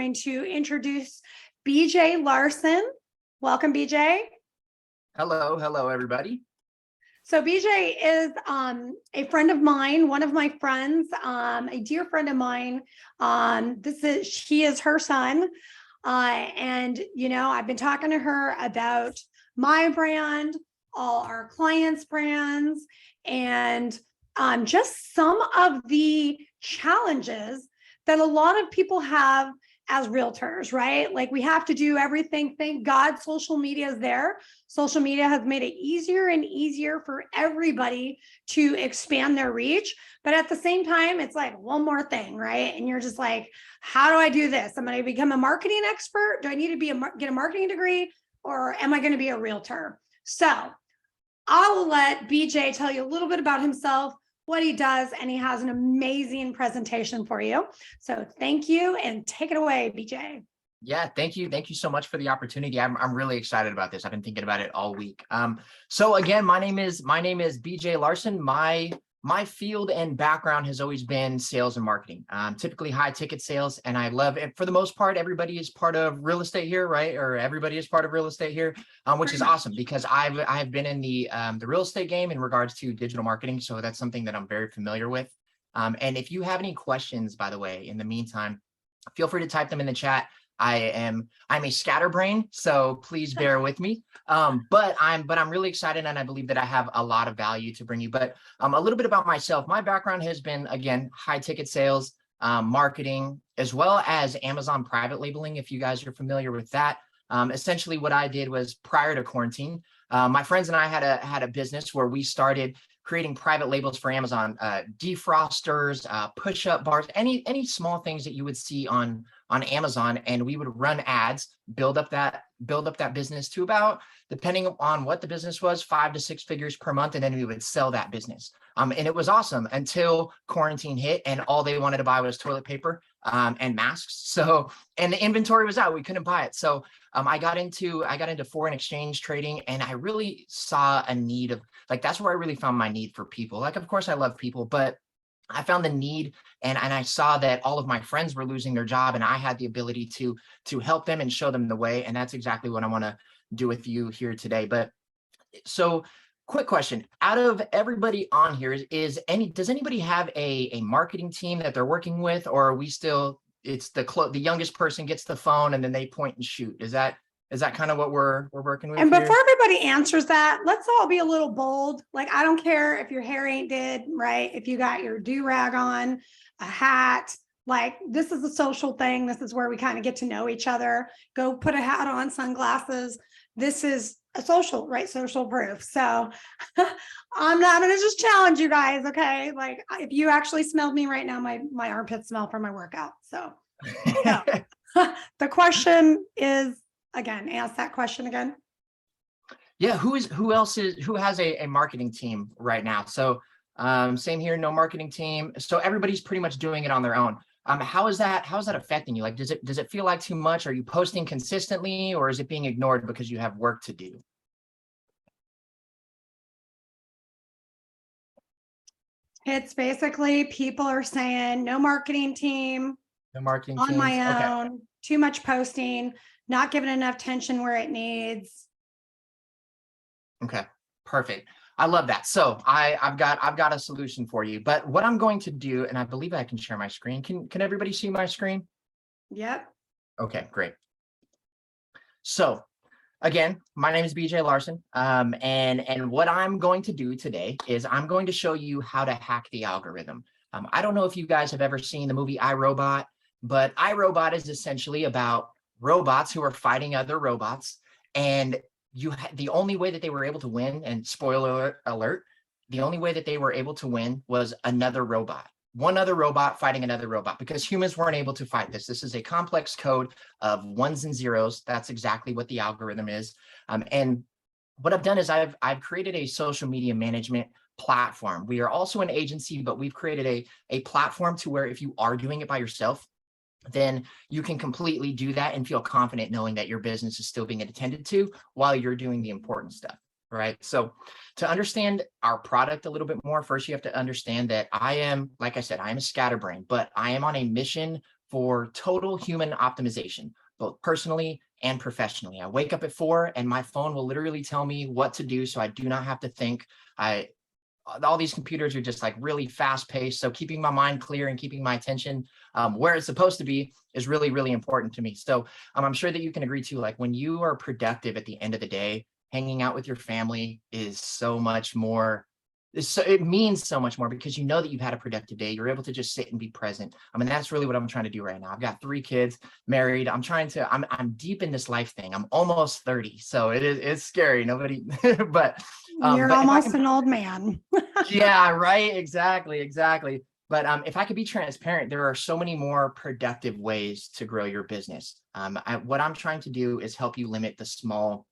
going to introduce BJ Larson. Welcome, BJ. Hello, everybody. So BJ is a friend of mine, one of my friends, a dear friend of mine. He is her son. And, I've been talking to her about my brand, all our clients' brands, and just some of the challenges that a lot of people have as realtors, right? Like we have to do everything. Thank God social media is there. Social media has made it easier and easier for everybody to expand their reach. But at the same time, it's like one more thing, right? And you're just like, how do I do this? Am I going to become a marketing expert? Do I need to get a marketing degree? Or am I going to be a realtor? So I will let BJ tell you a little bit about himself, what he does, and he has an amazing presentation for you. So thank you, and take it away, BJ. Yeah, thank you. Thank you so much for the opportunity. I'm really excited about this. I've been thinking about it all week. So again, my name is BJ Larson. My field and background has always been sales and marketing, typically high ticket sales. And I love it. For the most part, everybody is part of real estate here, right? Or everybody is part of real estate here, which is awesome because I've been in the real estate game in regards to digital marketing. So that's something that I'm very familiar with. And if you have any questions, by the way, in the meantime, feel free to type them in the chat. I'm a scatterbrain, so please bear with me. But I'm really excited, and I believe that I have a lot of value to bring you. But a little bit about myself. My background has been, again, high ticket sales, marketing, as well as Amazon private labeling, if you guys are familiar with that. Essentially what I did was, prior to quarantine, my friends and I had a business where we started creating private labels for Amazon, defrosters, push-up bars, any small things that you would see on Amazon, and we would run ads, build up that business to about, depending on what the business was, 5 to 6 figures per month, and then we would sell that business. And it was awesome until quarantine hit, and all they wanted to buy was toilet paper and masks. So, and the inventory was out, we couldn't buy it. So I got into foreign exchange trading, and I really saw a need of, like, that's where I really found my need for people. Like, of course I love people, but I found the need, and I saw that all of my friends were losing their job, and I had the ability to help them and show them the way. And that's exactly what I want to do with you here today. But so, quick question: out of everybody on here, does anybody have a marketing team that they're working with, or are we still, it's the youngest person gets the phone and then they point and shoot? Is that kind of what we're working with? And here? before everybody answers that, let's all be a little bold. Like, I don't care if your hair ain't did, right? If you got your do-rag on, a hat, like, this is a social thing. This is where we kind of get to know each other. Go put a hat on, sunglasses. This is a social, right? Social proof. So I'm going to just challenge you guys. Okay. Like, if you actually smelled me right now, my armpits smell from my workout. So the question is, again, ask that question again. Yeah, who has a marketing team right now? So same here, no marketing team. So everybody's pretty much doing it on their own. How is that affecting you? Like, does it feel like too much? Are you posting consistently, or is it being ignored because you have work to do? It's basically people are saying no marketing team, The marketing on teams? my own, too much posting, not giving enough attention where it needs. Okay, perfect. I love that. So I've got a solution for you. But what I'm going to do, and I believe I can share my screen. Can everybody see my screen? Yep. Okay, great. So again, my name is BJ Larson. And what I'm going to do today is I'm going to show you how to hack the algorithm. I don't know if you guys have ever seen the movie iRobot, but iRobot is essentially about robots who are fighting other robots. And the only way that they were able to win, and spoiler alert, the only way that they were able to win was one other robot fighting another robot, because humans weren't able to fight this. This is a complex code of ones and zeros. That's exactly what the algorithm is. And what I've done is I've created a social media management platform. We are also an agency, but we've created a platform to where if you are doing it by yourself, then you can completely do that and feel confident knowing that your business is still being attended to while you're doing the important stuff, right? So to understand our product a little bit more, first you have to understand that I am, like I said, I am a scatterbrain, but I am on a mission for total human optimization, both personally and professionally. I wake up at 4 and my phone will literally tell me what to do so I do not have to think. All these computers are just like really fast paced. So keeping my mind clear and keeping my attention where it's supposed to be is really, really important to me. So I'm sure that you can agree too, like when you are productive at the end of the day, hanging out with your family is so much more. It means so much more because you know that you've had a productive day. You're able to just sit and be present. I mean, that's really what I'm trying to do right now. I've got 3 kids, married. I'm deep in this life thing. I'm almost 30. So it's scary. Nobody, You're but if I almost can, an old man. yeah, right. Exactly. But if I could be transparent, there are so many more productive ways to grow your business. What I'm trying to do is help you limit the small,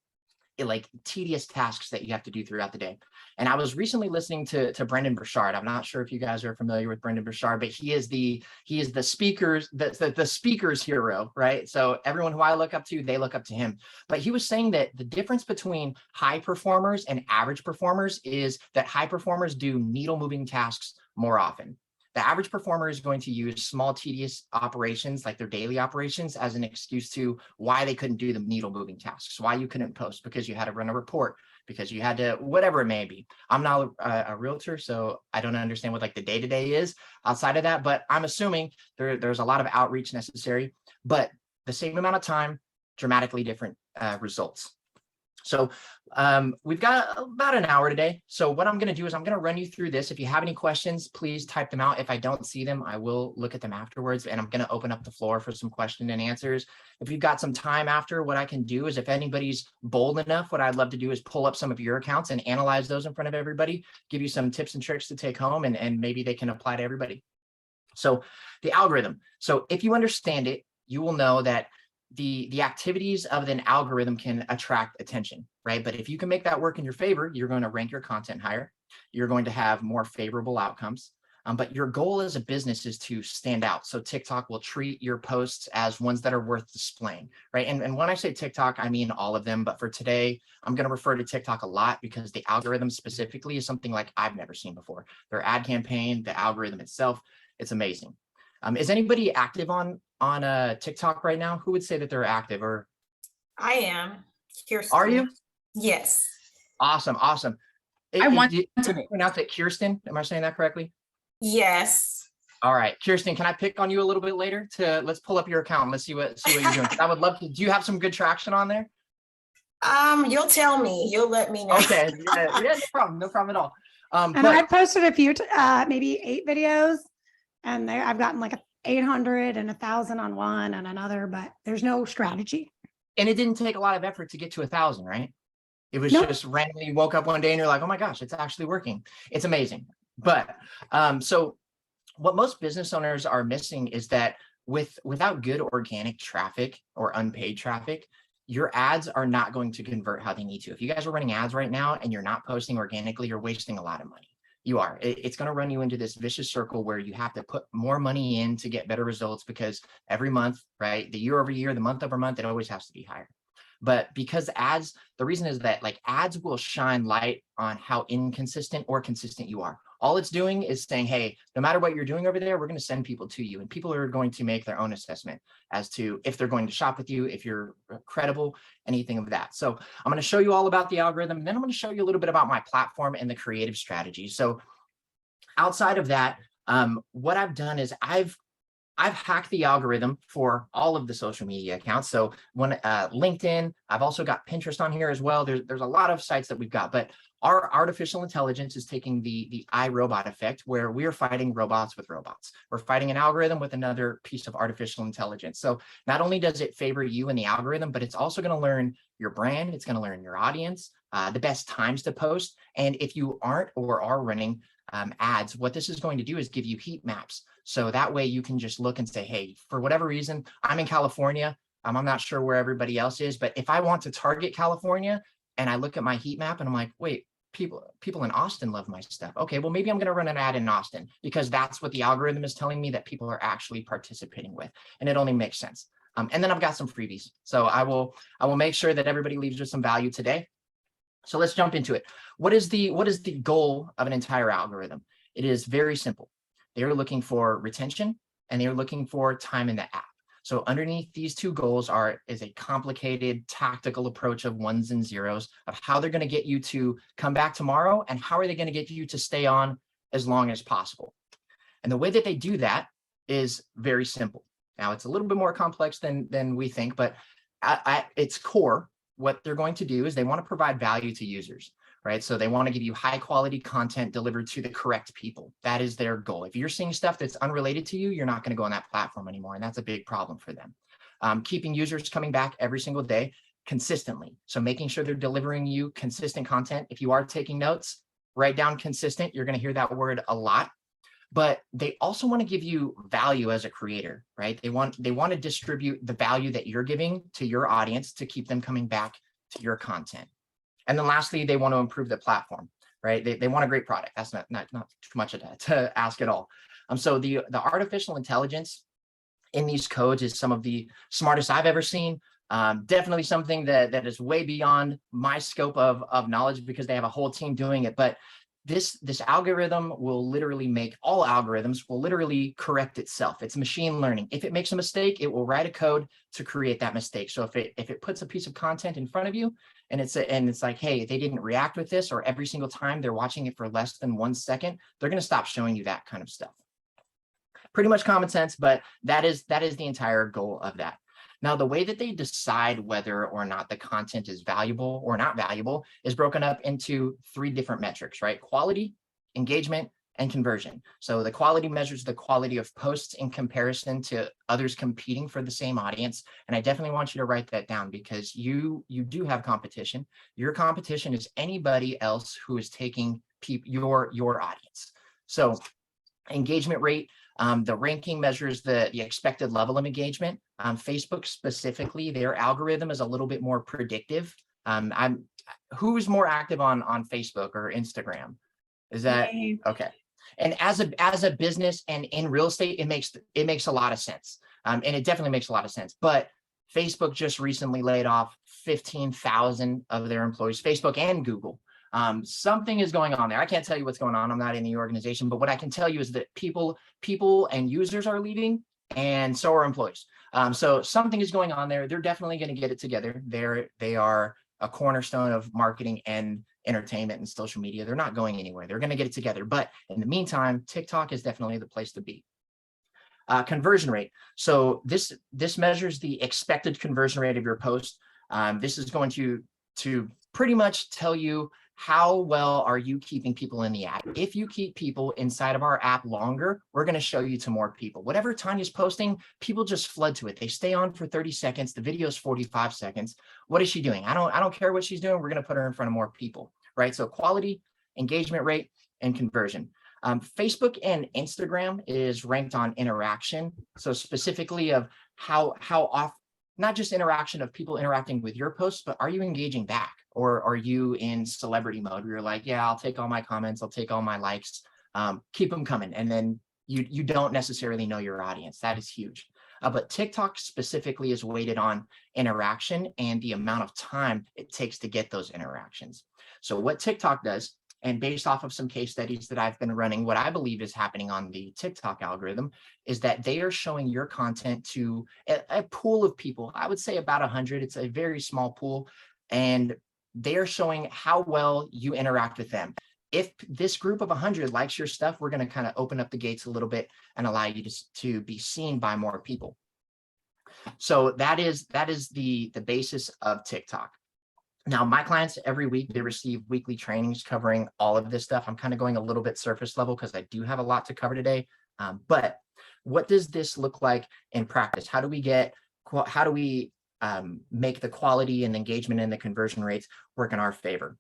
like tedious tasks that you have to do throughout the day. And I was recently listening to Brendan Burchard. I'm not sure if you guys are familiar with Brendan Burchard, but he is the speaker's hero, right? So everyone who I look up to, they look up to him. But he was saying that the difference between high performers and average performers is that high performers do needle moving tasks more often. The average performer is going to use small, tedious operations like their daily operations as an excuse to why they couldn't do the needle moving tasks, why you couldn't post because you had to run a report, because you had to, whatever it may be. I'm not a realtor, so I don't understand what like the day-to-day is outside of that, but I'm assuming there's a lot of outreach necessary, but the same amount of time, dramatically different results. So we've got about an hour today. So what I'm going to do is I'm going to run you through this. If you have any questions, please type them out. If I don't see them, I will look at them afterwards, and I'm going to open up the floor for some question and answers. If you've got some time after, what I can do is if anybody's bold enough, what I'd love to do is pull up some of your accounts and analyze those in front of everybody, give you some tips and tricks to take home, and maybe they can apply to everybody. So the algorithm. So if you understand it, you will know that the activities of an algorithm can attract attention, right? But if you can make that work in your favor, you're going to rank your content higher. You're going to have more favorable outcomes. But your goal as a business is to stand out. So TikTok will treat your posts as ones that are worth displaying, right? And when I say TikTok, I mean all of them. But for today, I'm going to refer to TikTok a lot because the algorithm specifically is something like I've never seen before. Their ad campaign, the algorithm itself, it's amazing. Is anybody active on TikTok right now? Who would say that they're active? Or I am. Kirsten. Are you? Yes. Awesome. I want You to pronounce it Kirsten. Am I saying that correctly? Yes. All right, Kirsten, can I pick on you a little bit later? Let's pull up your account and let's see what you're doing. I would love to. Do you have some good traction on there? You'll tell me. You'll let me know. Okay. Yeah, no problem at all. And but I've posted a few, maybe 8 videos, and I've gotten like 800 and 1,000 on one and another, but there's no strategy. and it didn't take a lot of effort to get to 1,000, right? It was Nope. just randomly you woke up one day and you're like, oh my gosh, it's actually working. It's amazing. But so what most business owners are missing is that without good organic traffic or unpaid traffic, your ads are not going to convert how they need to. If you guys are running ads right now and you're not posting organically, you're wasting a lot of money. You are. It's going to run you into this vicious circle where you have to put more money in to get better results because every month, right, the year over year, the month over month, it always has to be higher. But because ads, the reason is that like ads will shine light on how inconsistent or consistent you are. All it's doing is saying, hey, no matter what you're doing over there, we're going to send people to you, and people are going to make their own assessment as to if they're going to shop with you, if you're credible, anything of that. So I'm going to show you all about the algorithm, and then I'm going to show you a little bit about my platform and the creative strategy. So outside of that, what I've done is I've hacked the algorithm for all of the social media accounts. So when LinkedIn, I've also got Pinterest on here as well. There's a lot of sites that we've got, but our artificial intelligence is taking the iRobot effect where we're fighting robots with robots. We're fighting an algorithm with another piece of artificial intelligence. So not only does it favor you and the algorithm, but it's also going to learn your brand. It's going to learn your audience, the best times to post. And if you aren't or are running ads, what this is going to do is give you heat maps. So that way you can just look and say, hey, for whatever reason, I'm in California. I'm not sure where everybody else is, but if I want to target California and I look at my heat map and I'm like, wait, people in Austin love my stuff. Okay, well, maybe I'm going to run an ad in Austin because that's what the algorithm is telling me that people are actually participating with. And it only makes sense. And then I've got some freebies. So I will make sure that everybody leaves with some value today. So let's jump into it. What is the goal of an entire algorithm? It is very simple. They're looking for retention, and they're looking for time in the app. So underneath these two goals is a complicated tactical approach of ones and zeros of how they're going to get you to come back tomorrow and how are they going to get you to stay on as long as possible. And the way that they do that is very simple. Now, it's a little bit more complex than we think, but at its core, what they're going to do is they want to provide value to users, right? So they want to give you high quality content delivered to the correct people. That is their goal. If you're seeing stuff that's unrelated to you, you're not going to go on that platform anymore. And that's a big problem for them. Keeping users coming back every single day consistently. So making sure they're delivering you consistent content. If you are taking notes, write down consistent. You're going to hear that word a lot. But they also want to give you value as a creator, right? They want to distribute the value that you're giving to your audience to keep them coming back to your content. And then lastly, they want to improve the platform, right? They want a great product. That's not too much of that to ask at all. So the artificial intelligence in these codes is some of the smartest I've ever seen. Definitely something that is way beyond my scope of knowledge because they have a whole team doing it. But this algorithm will literally all algorithms will literally correct itself. It's machine learning. If it makes a mistake, it will write a code to create that mistake. So if it puts a piece of content in front of you and it's like, hey, they didn't react with this, or every single time they're watching it for less than 1 second, they're going to stop showing you that kind of stuff. Pretty much common sense, but that is the entire goal of that. Now, the way that they decide whether or not the content is valuable or not valuable is broken up into 3 different metrics, right? Quality, engagement, and conversion. So the quality measures the quality of posts in comparison to others competing for the same audience. And I definitely want you to write that down because you do have competition. Your competition is anybody else who is taking your audience. So engagement rate, the ranking measures the expected level of engagement. Facebook specifically, their algorithm is a little bit more predictive. Who's more active on Facebook or Instagram? Is that okay? And as a business and in real estate, it makes a lot of sense. And it definitely makes a lot of sense. But Facebook just recently laid off 15,000 of their employees, Facebook and Google. Something is going on there. I can't tell you what's going on. I'm not in the organization, but what I can tell you is that people and users are leaving, and so are employees. So something is going on there. They're definitely going to get it together. They are a cornerstone of marketing and entertainment and social media. They're not going anywhere. They're going to get it together. But in the meantime, TikTok is definitely the place to be. Conversion rate. So this measures the expected conversion rate of your post. This is going to pretty much tell you how well are you keeping people in the app. If you keep people inside of our app longer, we're going to show you to more people. Whatever Tanya's posting, people just flood to it. They stay on for 30 seconds. The video is 45 seconds. What is she doing? I don't care what she's doing. We're going to put her in front of more people, right? So quality, engagement rate, and conversion. Facebook and Instagram is ranked on interaction. So specifically of how often, not just interaction of people interacting with your posts, but are you engaging back? Or are you in celebrity mode where you're like, yeah, I'll take all my comments, I'll take all my likes, keep them coming. And then you don't necessarily know your audience. That is huge. But TikTok specifically is weighted on interaction and the amount of time it takes to get those interactions. So what TikTok does, and based off of some case studies that I've been running, what I believe is happening on the TikTok algorithm is that they are showing your content to a pool of people. I would say about 100. It's a very small pool. And they are showing how well you interact with them. If this group of 100 likes your stuff, we're going to kind of open up the gates a little bit and allow you to be seen by more people. So that is the basis of TikTok. Now, my clients every week, they receive weekly trainings covering all of this stuff. I'm kind of going a little bit surface level because I do have a lot to cover today. But what does this look like in practice? How do we make the quality and engagement and the conversion rates work in our favor?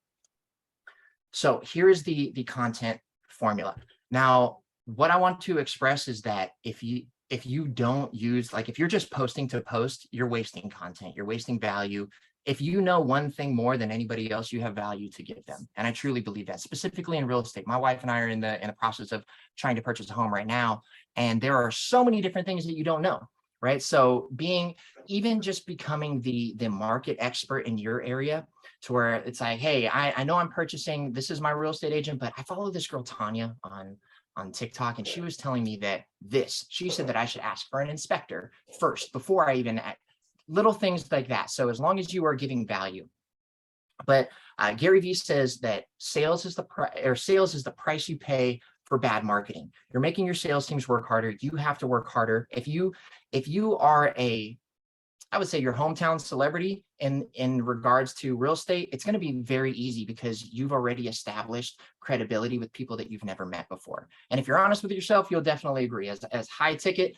So here is the content formula. Now, what I want to express is that if you don't use, like if you're just posting to post, you're wasting content, you're wasting value. If you know one thing more than anybody else, you have value to give them. And I truly believe that, specifically in real estate. My wife and I are in the process of trying to purchase a home right now. And there are so many different things that you don't know, right? So even just becoming the market expert in your area to where it's like, hey, I know I'm purchasing, this is my real estate agent, but I follow this girl, Tanya, on TikTok, and she was telling me that she said that I should ask for an inspector first before I even little things like that. So as long as you are giving value. But Gary Vee says that sales is the price you pay for bad marketing. You're making your sales teams work harder. You have to work harder. If you are I would say your hometown celebrity in regards to real estate, it's going to be very easy because you've already established credibility with people that you've never met before. And if you're honest with yourself, you'll definitely agree. As high ticket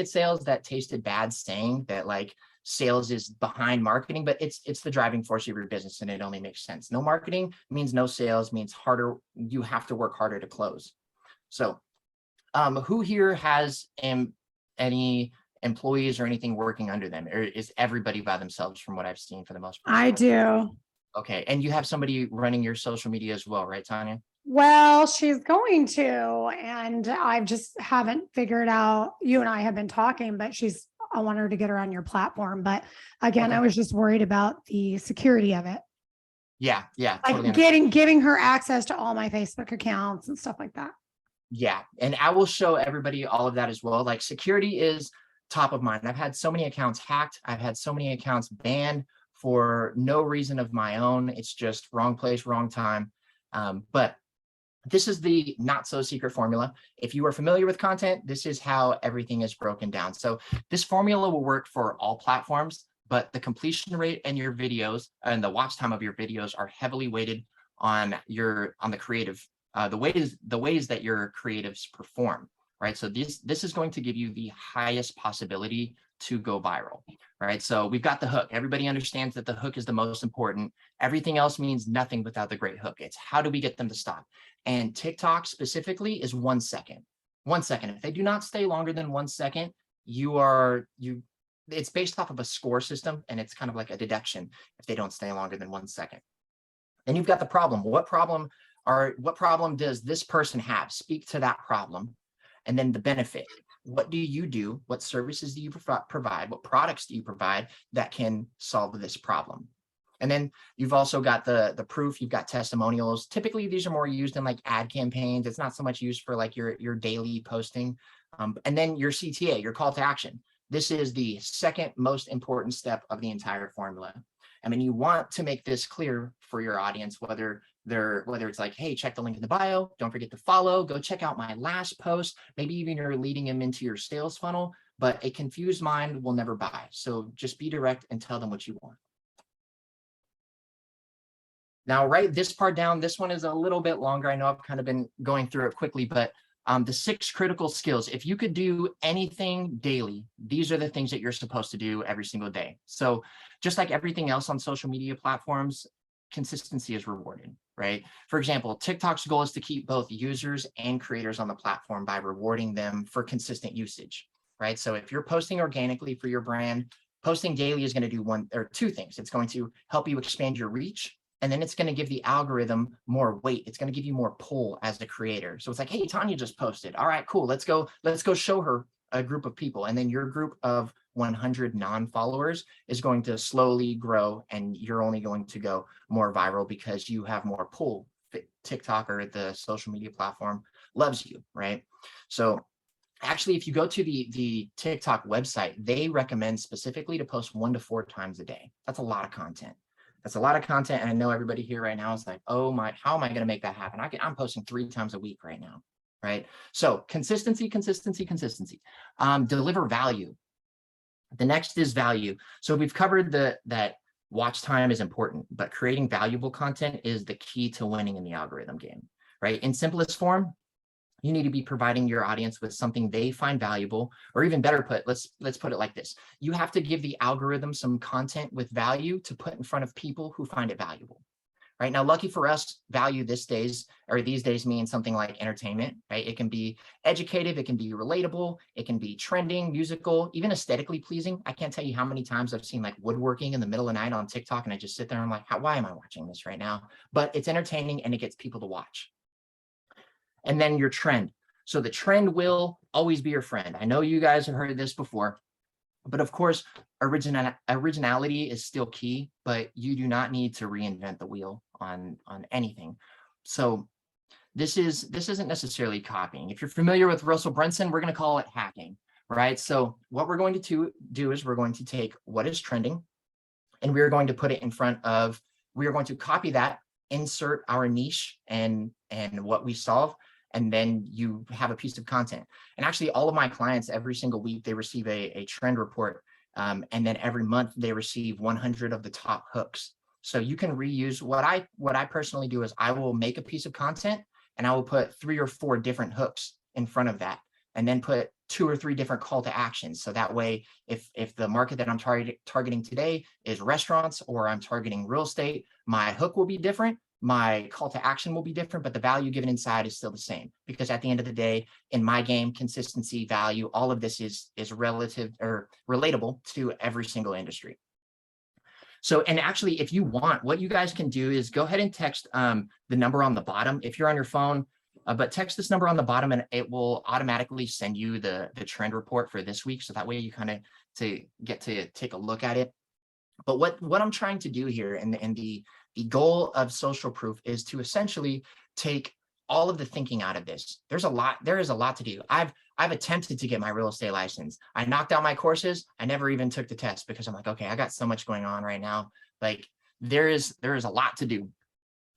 sales, that tasted bad saying that like sales is behind marketing, but it's the driving force of your business, and it only makes sense. No marketing means no sales, means harder. You have to work harder to close. So who here has any employees or anything working under them, or is everybody by themselves from what I've seen for the most part? I do. Okay. And you have somebody running your social media as well, right, Tanya? Well, she's going to, and I just haven't figured out. You and I have been talking, but I want her to get her on your platform. But again, I was just worried about the security of it. Yeah. Like giving her access to all my Facebook accounts and stuff like that. Yeah. And I will show everybody all of that as well. Like security is top of mind. I've had so many accounts hacked. I've had so many accounts banned for no reason of my own. It's just wrong place, wrong time. But this is the not so secret formula. If you are familiar with content, this is how everything is broken down. So this formula will work for all platforms, but the completion rate and your videos and the watch time of your videos are heavily weighted on the creative, the ways that your creatives perform. Right. So this is going to give you the highest possibility to go viral. Right. So we've got the hook. Everybody understands that the hook is the most important. Everything else means nothing without the great hook. It's how do we get them to stop? And TikTok specifically is 1 second. 1 second. If they do not stay longer than 1 second, it's based off of a score system, and it's kind of like a deduction if they don't stay longer than 1 second. Then you've got the problem. What problem does this person have? Speak to that problem. And then the benefit. What do you do? What services do you provide? What products do you provide that can solve this problem? And then you've also got the proof. You've got testimonials. Typically, these are more used in like ad campaigns. It's not so much used for like your daily posting. And then your CTA, your call to action. This is the second most important step of the entire formula. I mean, you want to make this clear for your audience, whether it's like, hey, check the link in the bio, don't forget to follow, go check out my last post, maybe even you're leading them into your sales funnel, but a confused mind will never buy. So just be direct and tell them what you want. Now, write this part down. This one is a little bit longer. I know I've kind of been going through it quickly, but the 6 critical skills. If you could do anything daily, these are the things that you're supposed to do every single day. So just like everything else on social media platforms, consistency is rewarded, right? For example, TikTok's goal is to keep both users and creators on the platform by rewarding them for consistent usage, right? So if you're posting organically for your brand, posting daily is going to do one or two things. It's going to help you expand your reach, and then it's going to give the algorithm more weight. It's going to give you more pull as the creator. So it's like, hey, Tanya just posted. All right, cool. Let's go show her a group of people. And then your group of 100 non-followers is going to slowly grow, and you're only going to go more viral because you have more pull. TikTok or the social media platform loves you, right? So actually, if you go to the TikTok website, they recommend specifically to post 1 to 4 times a day. That's a lot of content. That's a lot of content. And I know everybody here right now is like, oh my, how am I going to make that happen? I'm posting 3 times a week right now, right? So consistency. Deliver value. The next is value. So we've covered that watch time is important, but creating valuable content is the key to winning in the algorithm game, right? In simplest form, you need to be providing your audience with something they find valuable, or even better put, let's put it like this. You have to give the algorithm some content with value to put in front of people who find it valuable. Right now, lucky for us, value these days means something like entertainment, right? It can be educative, it can be relatable, it can be trending, musical, even aesthetically pleasing. I can't tell you how many times I've seen like woodworking in the middle of the night on TikTok, and I just sit there and I'm like, why am I watching this right now? But it's entertaining and it gets people to watch. And then your trend. So the trend will always be your friend. I know you guys have heard this before, but of course, originality is still key, but you do not need to reinvent the wheel on anything. So this isn't necessarily copying. If you're familiar with Russell Brunson, we're going to call it hacking, right? So what we're going to do is we're going to take what is trending and we're going to put it in front of, we are going to copy that, insert our niche and what we solve, and then you have a piece of content. And actually all of my clients, every single week, they receive a trend report. And then every month they receive 100 of the top hooks. So you can reuse what I personally do is I will make a piece of content and I will put 3 or 4 different hooks in front of that, and then put 2 or 3 different call to actions. So that way, if the market that I'm targeting today is restaurants or I'm targeting real estate, my hook will be different, my call to action will be different, but the value given inside is still the same. Because at the end of the day, in my game, consistency, value, all of this is relative or relatable to every single industry. So, and actually, if you want, what you guys can do is go ahead and text the number on the bottom if you're on your phone, but text this number on the bottom and it will automatically send you the trend report for this week. So that way you kind of get to take a look at it. But what I'm trying to do here and the goal of social proof is to essentially take all of the thinking out of this. There is a lot to do. I've attempted to get my real estate license. I knocked out my courses. I never even took the test because I'm like, okay, I got so much going on right now. Like there is a lot to do.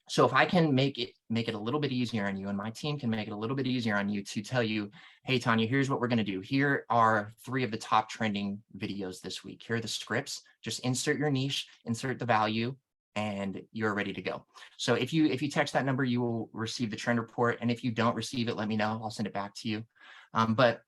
So if I can make it a little bit easier on you, and my team can make it a little bit easier on you to tell you, hey, Tanya, here's what we're going to do. Here are 3 of the top trending videos this week. Here are the scripts. Just insert your niche, insert the value, and you're ready to go. So if you text that number, you will receive the trend report. And if you don't receive it, let me know. I'll send it back to you. But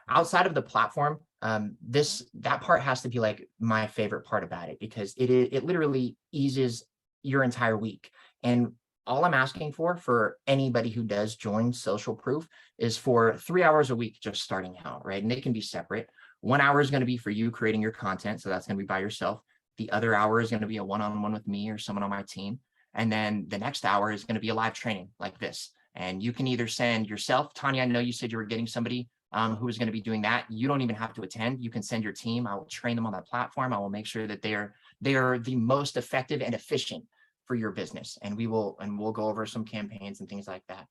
outside of the platform, that part has to be like my favorite part about it, because it literally eases your entire week. And all I'm asking for anybody who does join Social Proof is for 3 hours a week, just starting out, right? And they can be separate. 1 hour is going to be for you creating your content. So that's going to be by yourself. The other hour is going to be a one-on-one with me or someone on my team. And then the next hour is going to be a live training like this. And you can either send yourself, Tanya, I know you said you were getting somebody who is going to be doing that. You don't even have to attend. You can send your team. I will train them on that platform. I will make sure that they are the most effective and efficient for your business. And we'll go over some campaigns and things like that.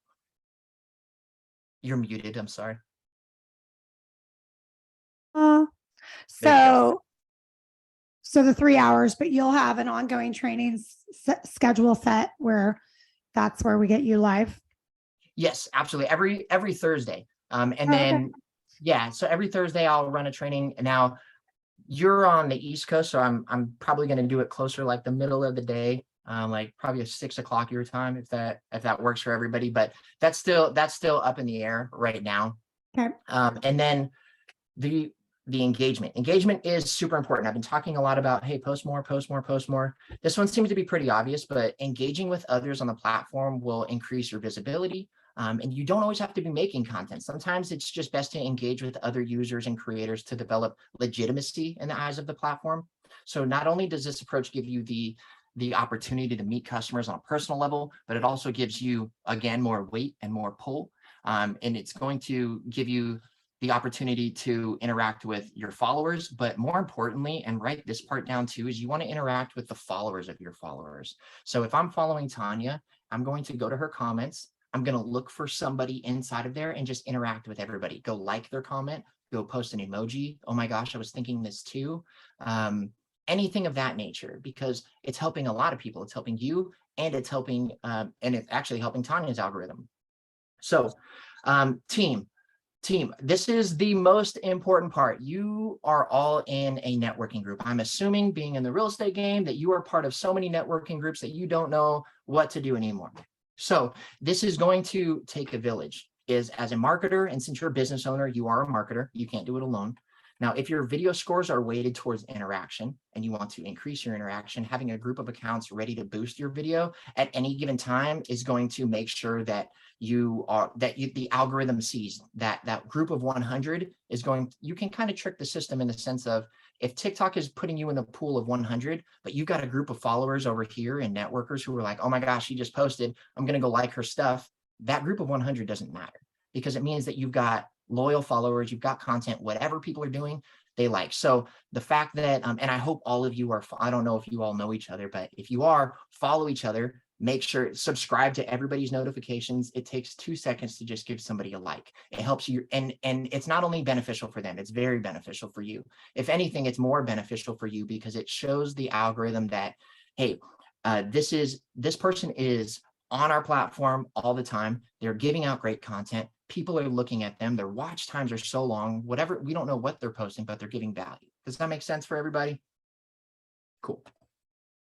You're muted. I'm sorry. So the 3 hours, but you'll have an ongoing training schedule set where that's where we get you live. Yes, absolutely. Every Thursday. Then, yeah, so every Thursday I'll run a training. Now you're on the East Coast, so I'm probably going to do it closer, like the middle of the day, like probably 6 o'clock your time, if that works for everybody. But that's still up in the air right now. Okay. And then the engagement is super important. I've been talking a lot about, hey, post more. This one seems to be pretty obvious, but engaging with others on the platform will increase your visibility. And you don't always have to be making content. Sometimes it's just best to engage with other users and creators to develop legitimacy in the eyes of the platform. So not only does this approach give you the opportunity to meet customers on a personal level, but it also gives you, again, more weight and more pull. And it's going to give you the opportunity to interact with your followers, but more importantly, and write this part down too, is you want to interact with the followers of your followers. So if I'm following Tanya, I'm going to go to her comments. I'm going to look for somebody inside of there and just interact with everybody. Go like their comment, go post an emoji. Oh my gosh, I was thinking this too. Anything of that nature, because it's helping a lot of people. It's helping you, and it's helping, and it's actually helping Tanya's algorithm. So team, this is the most important part. You are all in a networking group. I'm assuming, being in the real estate game, that you are part of so many networking groups that you don't know what to do anymore. So this is going to take a village. As a marketer, and since you're a business owner, you are a marketer, you can't do it alone. Now, if your video scores are weighted towards interaction and you want to increase your interaction, having a group of accounts ready to boost your video at any given time is going to make sure that the algorithm sees that group of 100 is going. You can kind of trick the system in the sense of, if TikTok is putting you in the pool of 100, but you've got a group of followers over here and networkers who are like, oh my gosh, she just posted, I'm going to go like her stuff. That group of 100 doesn't matter, because it means that you've got loyal followers, you've got content, whatever people are doing, they like. So the fact that, and I hope all of you are, I don't know if you all know each other, but if you are, follow each other, make sure subscribe to everybody's notifications. It takes 2 seconds to just give somebody a like. It helps you, and it's not only beneficial for them, it's very beneficial for you. If anything, it's more beneficial for you because it shows the algorithm that, hey, this person is on our platform all the time. They're giving out great content. People are looking at them. Their watch times are so long, whatever, we don't know what they're posting, but they're giving value. Does that make sense for everybody? Cool.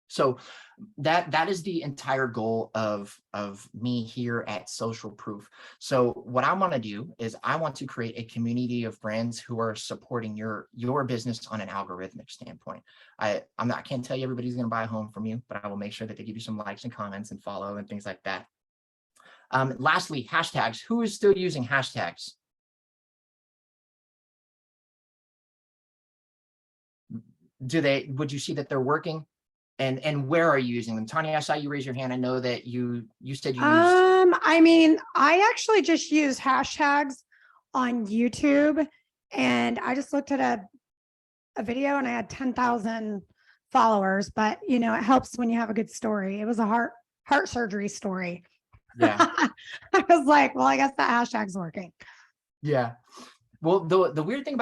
So that is the entire goal of me here at Social Proof. So what I want to do is I want to create a community of brands who are supporting your business on an algorithmic standpoint. I can't tell you everybody's going to buy a home from you, but I will make sure that they give you some likes and comments and follow and things like that. Lastly, hashtags. Who is still using hashtags? Would you see that they're working? And where are you using them? Tanya, I saw you raise your hand. I know that you said you used. I mean, I actually just use hashtags on YouTube, and I just looked at a video and I had 10,000 followers, but you know, it helps when you have a good story. It was a heart surgery story. Yeah. I was like, well, I guess the hashtag's working. Yeah. Well, the weird thing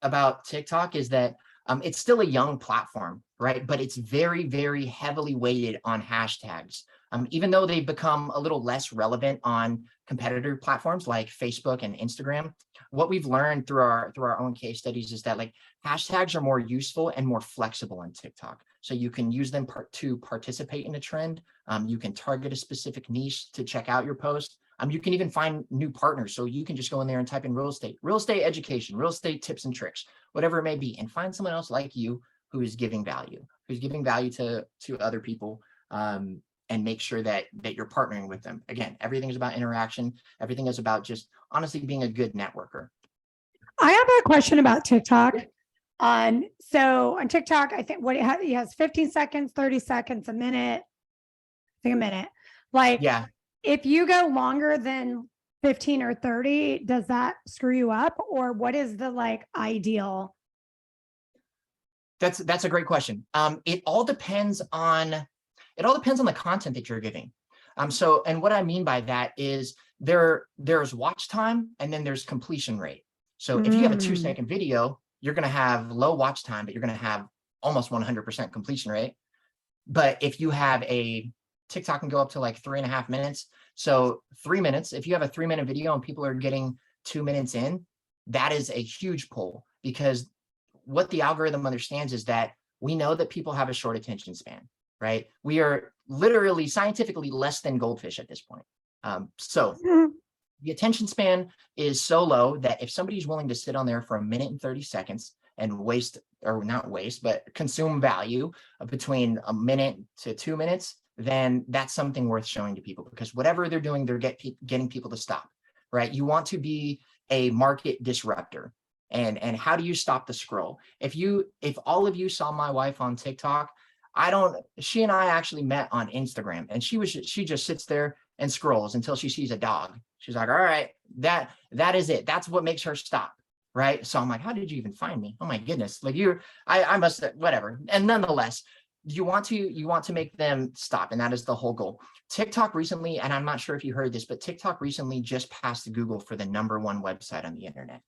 about TikTok is that it's still a young platform, right? But it's very, very heavily weighted on hashtags. Even though they've become a little less relevant on competitor platforms like Facebook and Instagram, what we've learned through our own case studies is that like hashtags are more useful and more flexible on TikTok. So you can use them to participate in a trend. You can target a specific niche to check out your post. You can even find new partners. So you can just go in there and type in real estate education, real estate tips and tricks, whatever it may be, and find someone else like you who is giving value to other people, and make sure that you're partnering with them. Again, everything is about interaction. Everything is about just honestly being a good networker. I have a question about TikTok. So on TikTok, I think it has 15 seconds, 30 seconds, a minute, I think a minute. Like, yeah. If you go longer than 15 or 30, does that screw you up, or what is the like ideal? That's a great question. It all depends on the content that you're giving. So, and what I mean by that is there's watch time and then there's completion rate. So if you have a 2-second video, you're going to have low watch time, but you're going to have almost 100% completion rate. But if you have a TikTok can go up to like 3.5 minutes. So 3 minutes, if you have a 3-minute video and people are getting 2 minutes in, that is a huge pull, because what the algorithm understands is that we know that people have a short attention span, right? We are literally scientifically less than goldfish at this point. So the attention span is so low that if somebody's willing to sit on there for 1 minute and 30 seconds and consume value between 1 minute to 2 minutes, then that's something worth showing to people, because whatever they're doing, they're getting people to stop, right? You want to be a market disruptor. And how do you stop the scroll? If all of you saw my wife on TikTok, she and I actually met on Instagram, and she just sits there and scrolls until she sees a dog. She's like, all right, that is it. That's what makes her stop. Right. So I'm like, how did you even find me? Oh my goodness. Like I must have, whatever. And nonetheless, you want to make them stop. And that is the whole goal. TikTok recently, and I'm not sure if you heard this, but TikTok recently just passed Google for the #1 website on the internet.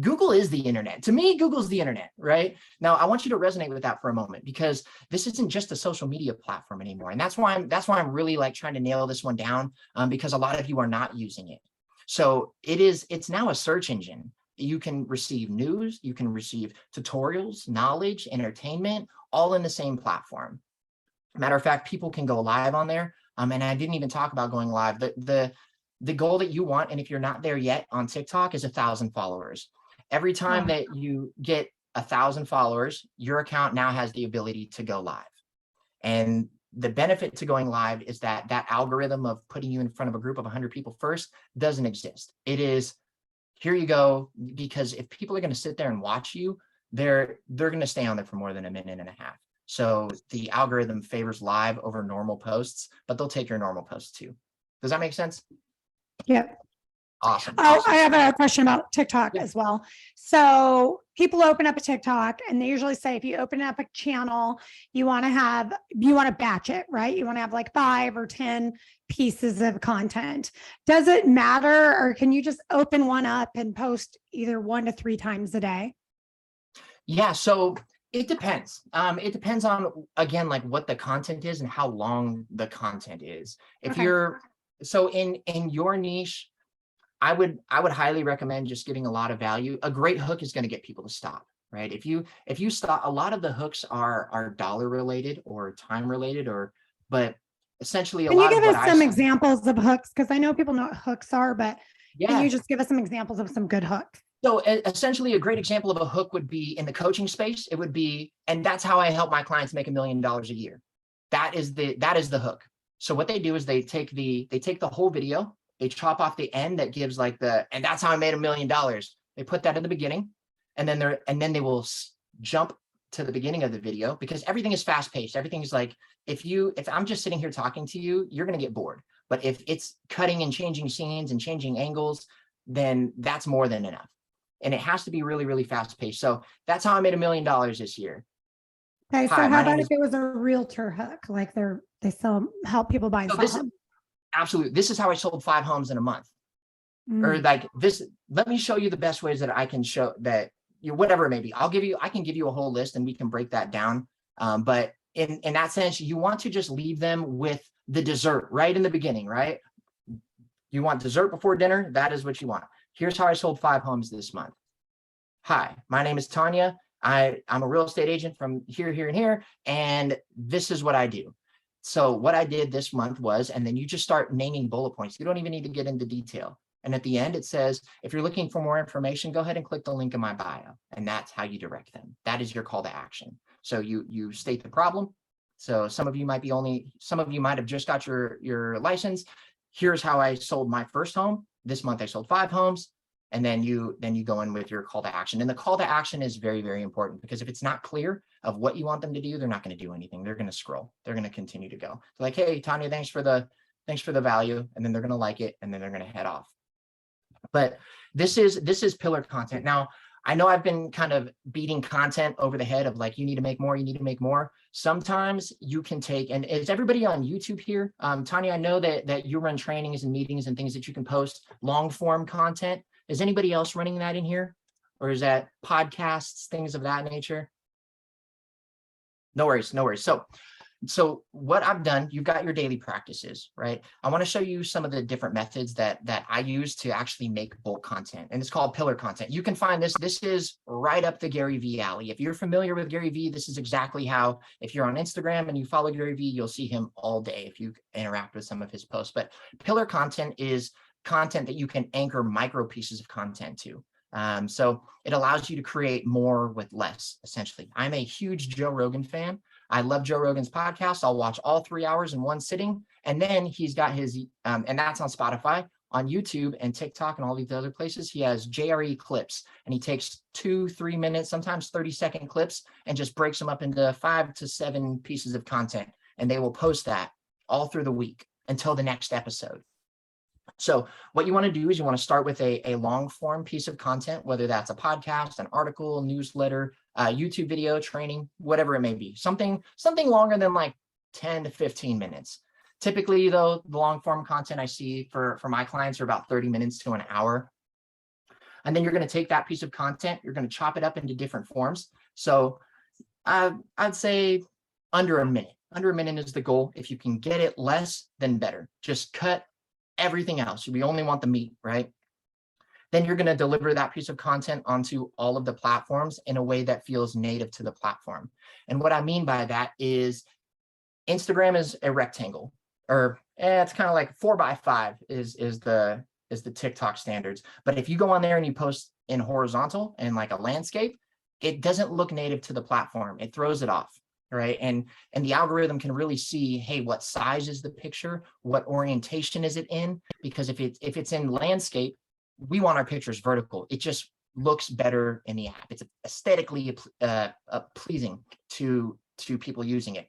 Google is the internet. To me, Google's the internet, right? Now, I want you to resonate with that for a moment, because this isn't just a social media platform anymore. And that's why I'm really like trying to nail this one down, because a lot of you are not using it. So it's now a search engine. You can receive news, you can receive tutorials, knowledge, entertainment, all in the same platform. Matter of fact, people can go live on there. And I didn't even talk about going live. The goal that you want, and if you're not there yet on TikTok, is 1,000 followers. Every time that you get 1,000 followers, your account now has the ability to go live. And the benefit to going live is that algorithm of putting you in front of a group of 100 people first doesn't exist. It is, here you go, because if people are going to sit there and watch you, they're going to stay on there for more than 1.5 minutes. So the algorithm favors live over normal posts, but they'll take your normal posts too. Does that make sense? Yep. Awesome. Oh, Awesome. I have a question about TikTok Yeah. as well. So people open up a TikTok and they usually say if you open up a channel, you want to batch it, right? You want to have like 5 or 10 pieces of content. Does it matter, or can you just open one up and post either 1 to 3 times a day? Yeah, so it depends. It depends on, again, like what the content is and how long the content is. If Okay. you're so in your niche, I would highly recommend just giving a lot of value. A great hook is going to get people to stop, right? If you stop, a lot of the hooks are dollar related or time related, but essentially a Can you lot of give what us I some see. examples of hooks? Because I know people know what hooks are, but can Yeah. you just give us some examples of some good hooks? So essentially a great example of a hook would be in the coaching space. It would be, and that's how I help my clients make $1 million a year. That is the hook. So what they do is they take the whole video, they chop off the end that gives like and that's how I made $1 million. They put that in the beginning, and then they will jump to the beginning of the video, because everything is fast paced. Everything is like, if I'm just sitting here talking to you, you're going to get bored. But if it's cutting and changing scenes and changing angles, then that's more than enough. And it has to be really, really fast paced. So that's how I made $1 million this year. Okay, so Hi, how my about name if is. it was a realtor hook, like they sell help people buy and So sell this is homes? absolutely. This is how I sold 5 homes in a month. Or Mm. like this. Let me show you the best ways that I can show that whatever it may be. I can give you a whole list and we can break that down. But in that sense, you want to just leave them with the dessert right in the beginning, right? You want dessert before dinner. That is what you want. Here's how I sold 5 homes this month. Hi, my name is Tanya. I'm a real estate agent from here, and here, and this is what I do. So what I did this month was, and then you just start naming bullet points. You don't even need to get into detail. And at the end, it says, if you're looking for more information, go ahead and click the link in my bio. And that's how you direct them. That is your call to action. So you state the problem. So some of you might have just got your license. Here's how I sold my first home. This month I sold 5 homes. And then you go in with your call to action. And the call to action is very, very important, because if it's not clear of what you want them to do, they're not going to do anything. They're going to scroll. They're going to continue to go. So like, hey, Tanya, thanks for the value. And then they're going to like it. And then they're going to head off. But this is pillar content. Now, I know I've been kind of beating content over the head of like, you need to make more, you need to make more. Sometimes you can take, and is everybody on YouTube here? Tanya, I know that you run trainings and meetings and things that you can post long form content. Is anybody else running that in here? Or is that podcasts, things of that nature? No worries, no worries. So what I've done, you've got your daily practices, right? I want to show you some of the different methods that I use to actually make bulk content. And it's called pillar content. You can find this. This is right up the Gary Vee alley. If you're familiar with Gary Vee, this is exactly how, if you're on Instagram and you follow Gary Vee, you'll see him all day if you interact with some of his posts. But pillar content is content that you can anchor micro pieces of content to. So it allows you to create more with less, essentially. I'm a huge Joe Rogan fan. I love Joe Rogan's podcast. I'll watch all 3 hours in one sitting. And then he's got his, and that's on Spotify, on YouTube and TikTok and all these other places. He has JRE clips, and he takes 2-3 minutes, sometimes 30-second clips, and just breaks them up into 5 to 7 pieces of content. And they will post that all through the week until the next episode. So what you want to do is you want to start with a long form piece of content, whether that's a podcast, an article, newsletter, YouTube video, training, whatever it may be, something longer than like 10 to 15 minutes. Typically, though, the long form content I see for my clients are about 30 minutes to an hour. And then you're going to take that piece of content, you're going to chop it up into different forms. So I'd say under a minute. Under a minute is the goal. If you can get it less, then better. Just cut everything else. We only want the meat, right? Then you're going to deliver that piece of content onto all of the platforms in a way that feels native to the platform. And what I mean by that is Instagram is a rectangle, or it's kind of like 4x5 is the TikTok standards. But if you go on there and you post in horizontal and like a landscape, it doesn't look native to the platform. It throws it off. Right. And the algorithm can really see, hey, what size is the picture? What orientation is it in? Because if it's in landscape, we want our pictures vertical. It just looks better in the app. It's aesthetically pleasing to people using it.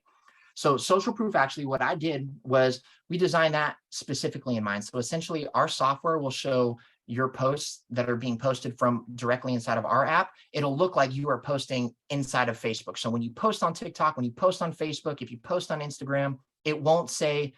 So social proof, actually, what I did was we designed that specifically in mind. So essentially, our software will show your posts that are being posted from directly inside of our app, it'll look like you are posting inside of Facebook. So when you post on TikTok, when you post on Facebook, if you post on Instagram, it won't say,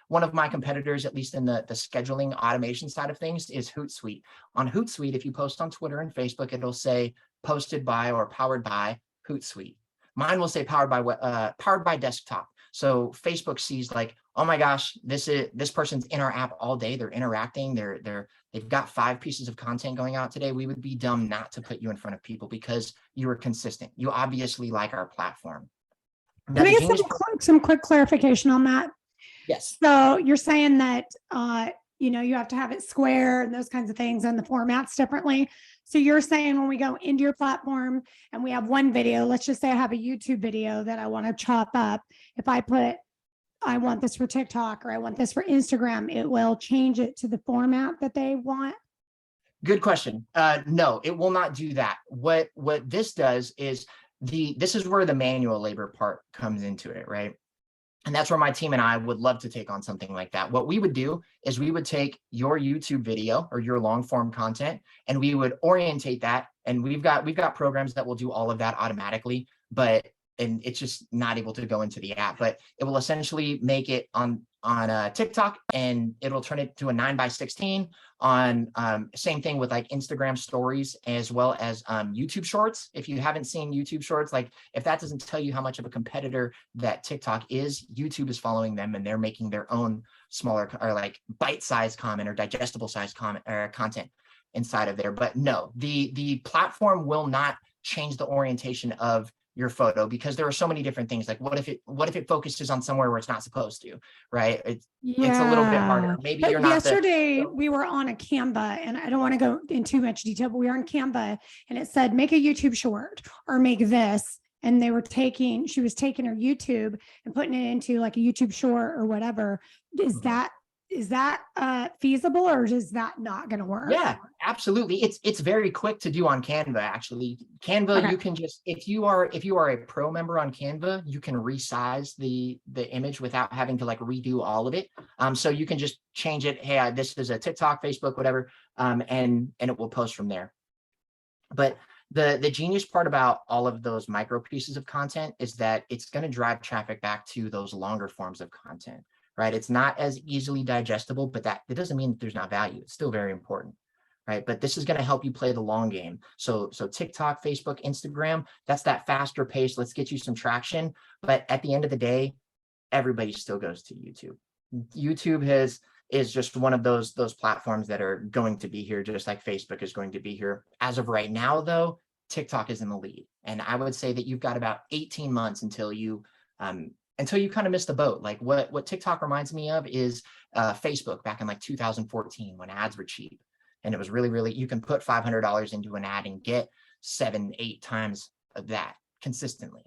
one of my competitors, at least in the scheduling automation side of things, is Hootsuite. On Hootsuite, if you post on Twitter and Facebook, it'll say posted by or powered by Hootsuite. Mine will say powered by desktop. So Facebook sees like, oh my gosh, this person's in our app all day. They're interacting. They've got 5 pieces of content going out today. We would be dumb not to put you in front of people because you are consistent. You obviously like our platform. Now, Can I get some quick clarification on that? Yes. So you're saying that, you have to have it square and those kinds of things and the formats differently. So you're saying when we go into your platform and we have one video, let's just say I have a YouTube video that I want to chop up. If I put, I want this for TikTok or I want this for Instagram, it will change it to the format that they want. Good question. No, it will not do that. What this does is this is where the manual labor part comes into it, right? And that's where my team and I would love to take on something like that. What we would do is we would take your YouTube video or your long form content and we would orientate that. And we've got programs that will do all of that automatically, and it's just not able to go into the app, but it will essentially make it on TikTok and it'll turn it to a 9:16 on same thing with like Instagram stories as well as YouTube shorts. If you haven't seen YouTube shorts, like if that doesn't tell you how much of a competitor that TikTok is, YouTube is following them and they're making their own smaller or like bite-sized comment or digestible sized comment or content inside of there. But no, the platform will not change the orientation of your photo because there are so many different things. Like what if it focuses on somewhere where it's not supposed to, right? It's a little bit harder. Maybe you're not. Yesterday we were on a Canva, and I don't want to go in too much detail, but we were on Canva and it said make a YouTube short or make this. And she was taking her YouTube and putting it into like a YouTube short or whatever. Is that feasible or is that not going to work? Yeah, absolutely. It's very quick to do on Canva. Actually, Canva, okay. You can just, if you are a pro member on Canva, you can resize the image without having to like redo all of it. So you can just change it. Hey, this is a TikTok, Facebook, whatever, and it will post from there. But the genius part about all of those micro pieces of content is that it's going to drive traffic back to those longer forms of content. Right? It's not as easily digestible, but it doesn't mean that there's not value. It's still very important, right? But this is going to help you play the long game. So TikTok, Facebook, Instagram, that's that faster pace. Let's get you some traction. But at the end of the day, everybody still goes to YouTube. YouTube is just one of those platforms that are going to be here, just like Facebook is going to be here. As of right now, though, TikTok is in the lead. And I would say that you've got about 18 months until you kind of miss the boat. Like what TikTok reminds me of is Facebook back in like 2014 when ads were cheap. And it was really, really, you can put $500 into an ad and get 7-8 times of that consistently.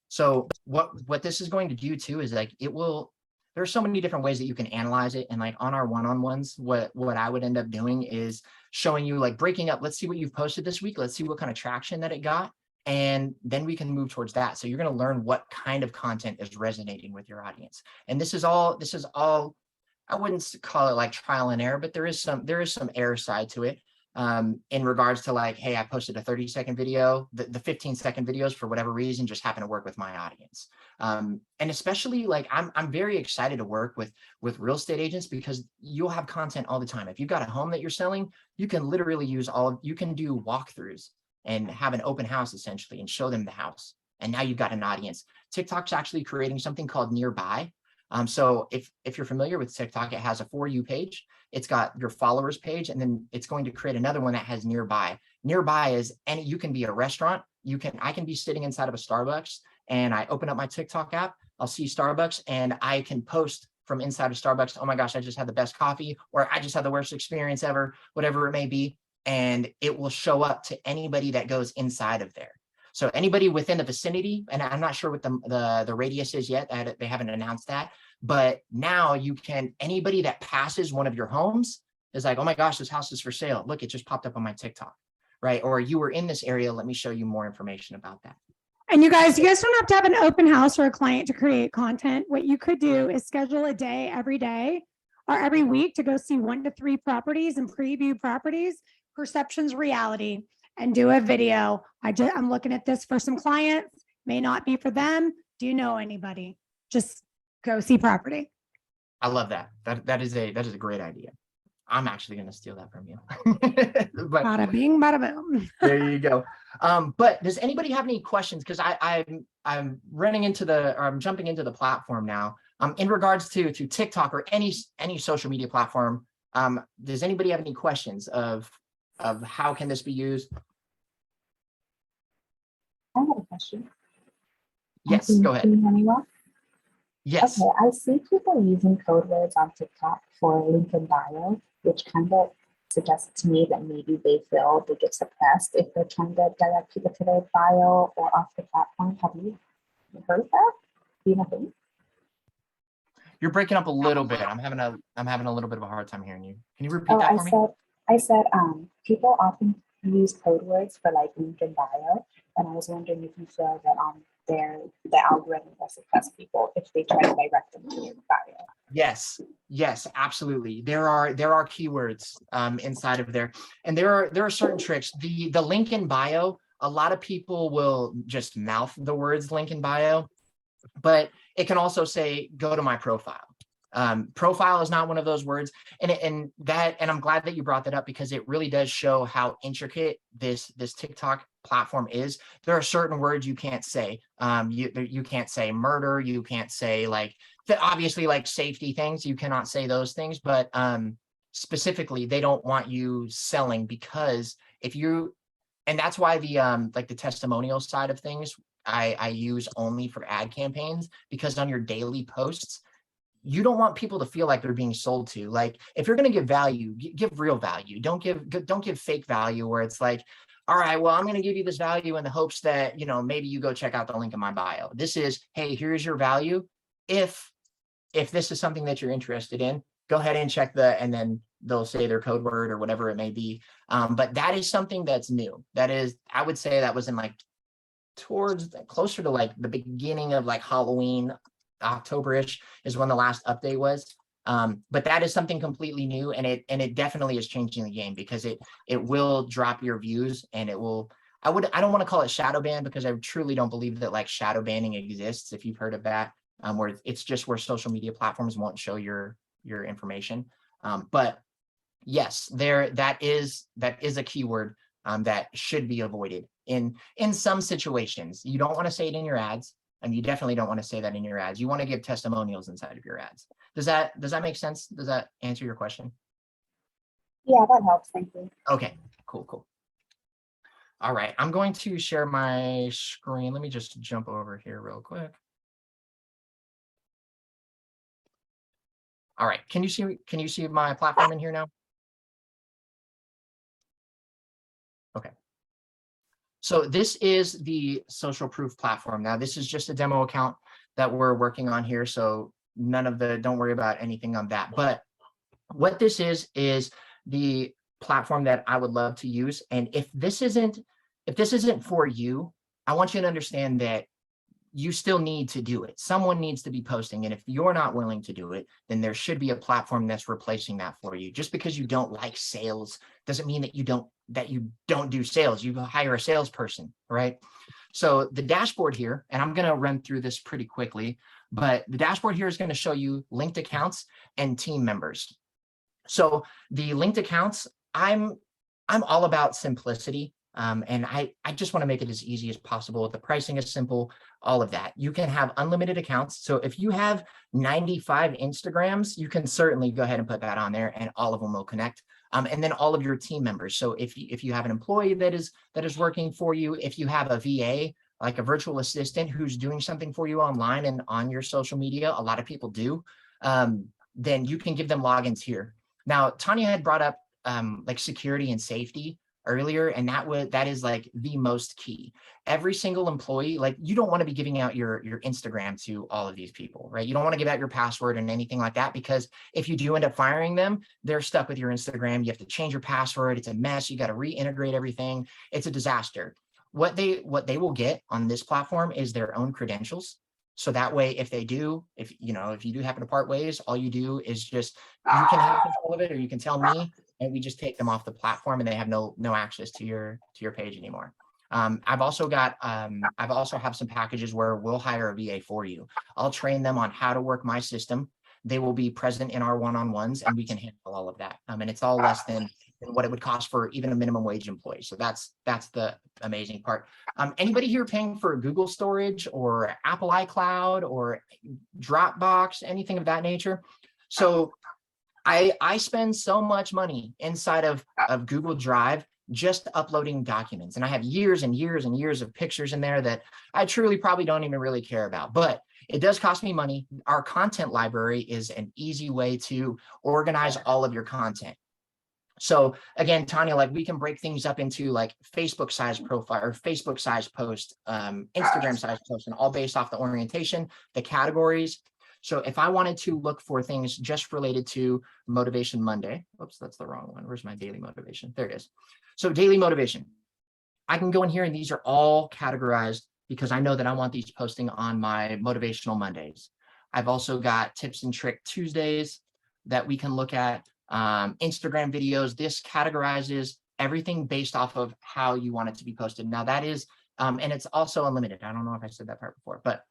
So what this is going to do too is like, there's so many different ways that you can analyze it. And like on our one-on-ones, what I would end up doing is showing you like breaking up, let's see what you've posted this week. Let's see what kind of traction that it got. And then we can move towards that. So you're going to learn what kind of content is resonating with your audience. And this is all, I wouldn't call it like trial and error, but there is some error side to it in regards to like, hey, I posted a 30-second video, the 15-second videos for whatever reason just happen to work with my audience. And especially like, I'm very excited to work with real estate agents because you'll have content all the time. If you've got a home that you're selling, you can literally you can do walkthroughs and have an open house essentially and show them the house. And now you've got an audience. TikTok's actually creating something called Nearby. So if you're familiar with TikTok, it has a For You page. It's got your followers page, and then it's going to create another one that has Nearby. Nearby is you can be a restaurant. I can be sitting inside of a Starbucks and I open up my TikTok app. I'll see Starbucks and I can post from inside of Starbucks. Oh my gosh, I just had the best coffee, or I just had the worst experience ever, whatever it may be. And it will show up to anybody that goes inside of there. So anybody within the vicinity, and I'm not sure what the radius is yet, they haven't announced that, but now anybody that passes one of your homes is like, oh my gosh, this house is for sale. Look, it just popped up on my TikTok, right? Or you were in this area, let me show you more information about that. And you guys don't have to have an open house or a client to create content. What you could do is schedule a day every day or every week to go see 1 to 3 properties and preview properties, perceptions reality, and do a video. I'm looking at this for some clients, may not be for them. Do you know anybody? Just go see property. I love that. That is a great idea. I'm actually going to steal that from you. But Bada bing, bada boom. there you go. But does anybody have any questions? Because I'm jumping into the platform now. In regards to TikTok or any social media platform, does anybody have any questions of how can this be used? I have a question. Yes, go ahead. Can you hear me well? Yes. Okay, I see people using code words on TikTok for link in bio, which kind of suggests to me that maybe they feel they get suppressed if they're trying to direct people to their bio or off the platform. Have you heard of that? Do you know things? You're breaking up a little bit. I'm having a little bit of a hard time hearing you. Can you repeat that for me? I said people often use code words for like link in bio, and I was wondering if you feel that the algorithm will suppress people if they try to direct them to your bio. Yes, absolutely. There are keywords inside of there, and there are certain tricks. The link in bio, a lot of people will just mouth the words link in bio, but it can also say go to my profile. Profile is not one of those words, and I'm glad that you brought that up because it really does show how intricate this TikTok platform is. There are certain words you can't say. You can't say murder. You can't say obviously like safety things. You cannot say those things, but specifically they don't want you selling because and that's why the testimonial side of things I use only for ad campaigns, because on your daily posts, you don't want people to feel like they're being sold to. Like if you're going to give value, give real value. Don't give fake value where it's like, all right, well, I'm going to give you this value in the hopes that, maybe you go check out the link in my bio. This is, hey, here's your value. If this is something that you're interested in, go ahead and check and then they'll say their code word or whatever it may be. But that is something that's new. That is, I would say that was in closer to the beginning of Halloween, October-ish is when the last update was. But that is something completely new, and it definitely is changing the game because it will drop your views, and it will. I don't want to call it shadow ban because I truly don't believe that shadow banning exists. If you've heard of that, where it's just where social media platforms won't show your information. But yes, that is a keyword that should be avoided in some situations. You don't want to say it in your ads. And you definitely don't want to say that in your ads. You want to give testimonials inside of your ads. Does that make sense? Does that answer your question? Yeah, that helps. Thank you. Okay, cool. All right, I'm going to share my screen. Let me just jump over here real quick. All right, can you see my platform in here now? Okay. So this is the social proof platform. Now, this is just a demo account that we're working on here. So don't worry about anything on that. But what this is the platform that I would love to use. And if this isn't for you, I want you to understand that you still need to do it. Someone needs to be posting. And if you're not willing to do it, then there should be a platform that's replacing that for you. Just because you don't like sales doesn't mean that you don't do sales. You hire a salesperson, right? So the dashboard here, and I'm going to run through this pretty quickly, but the dashboard here is going to show you linked accounts and team members. So the linked accounts, I'm all about simplicity. And I just want to make it as easy as possible. The pricing is simple, all of that. You can have unlimited accounts. So if you have 95 Instagrams, you can certainly go ahead and put that on there and all of them will connect. And then all of your team members. So if you have an employee that is working for you, if you have a VA, like a virtual assistant who's doing something for you online and on your social media, a lot of people do, then you can give them logins here. Now, Tanya had brought up security and safety earlier, and that is the most key. Every single employee, you don't want to be giving out your Instagram to all of these people, right? You don't want to give out your password and anything like that, because if you do end up firing them, they're stuck with your Instagram. You have to change your password. It's a mess. You got to reintegrate everything. It's a disaster. What they will get on this platform is their own credentials. So that way, if you do happen to part ways, all you do is just, you can have control of it, or you can tell me, and we just take them off the platform, and they have no access to your page anymore. I've also have some packages where we'll hire a VA for you. I'll train them on how to work my system. They will be present in our one-on-ones, and we can handle all of that. And it's all less than what it would cost for even a minimum wage employee. So that's the amazing part. Anybody here paying for Google storage or Apple iCloud or Dropbox, anything of that nature? So I spend so much money inside of Google Drive just uploading documents. And I have years and years and years of pictures in there that I truly probably don't even really care about, but it does cost me money. Our content library is an easy way to organize all of your content. So again, Tanya, like we can break things up into like Facebook size profile or Facebook size post, Instagram size post, and all based off the orientation, the categories. So if I wanted to look for things just related to Motivation Monday, oops, that's the wrong one. Where's my daily motivation? There it is. So daily motivation, I can go in here and these are all categorized because I know that I want these posting on my Motivational Mondays. I've also got Tips and Trick Tuesdays that we can look at, Instagram videos. This categorizes everything based off of how you want it to be posted. Now that is, and it's also unlimited. I don't know if I said that part before, but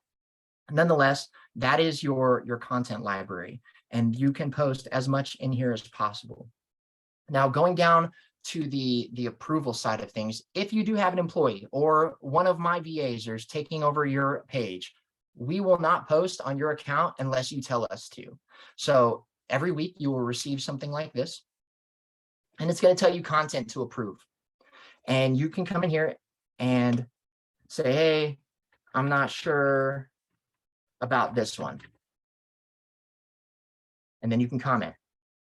nonetheless, that is your content library, and you can post as much in here as possible. Now, going down to the approval side of things, if you do have an employee or one of my VAs is taking over your page, we will not post on your account unless you tell us to. So every week you will receive something like this, and it's going to tell you content to approve. And you can come in here and say, hey, I'm not sure about this one. And then you can comment.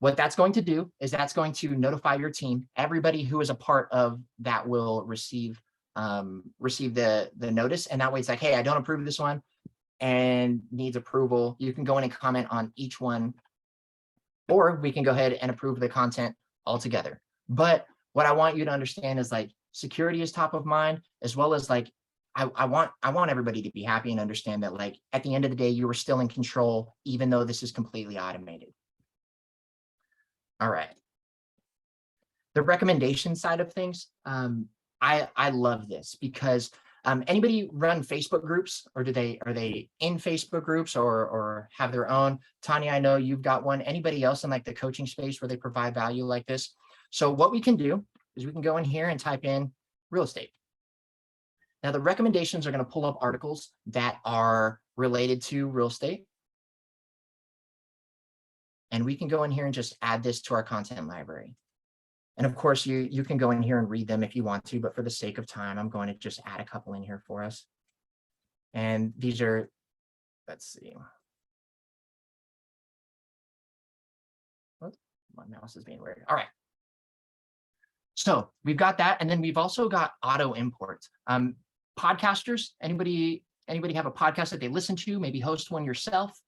What that's going to do is that's going to notify your team. Everybody who is a part of that will receive the notice. And that way it's like, hey, I don't approve this one and needs approval. You can go in and comment on each one, or we can go ahead and approve the content altogether. But what I want you to understand is like security is top of mind, as well as like I want everybody to be happy and understand that like at the end of the day, you are still in control, even though this is completely automated. All right. The recommendation side of things, I love this because anybody run Facebook groups, or are they in Facebook groups or have their own? Tanya, I know you've got one. Anybody else in like the coaching space where they provide value like this? So what we can do is we can go in here and type in real estate. Now the recommendations are going to pull up articles that are related to real estate. And we can go in here and just add this to our content library. And of course, you can go in here and read them if you want to, but for the sake of time, I'm going to just add a couple in here for us. And these are, let's see. My mouse is being weird. All right. So we've got that. And then we've also got auto imports. Podcasters, anybody have a podcast that they listen to, maybe host one yourself?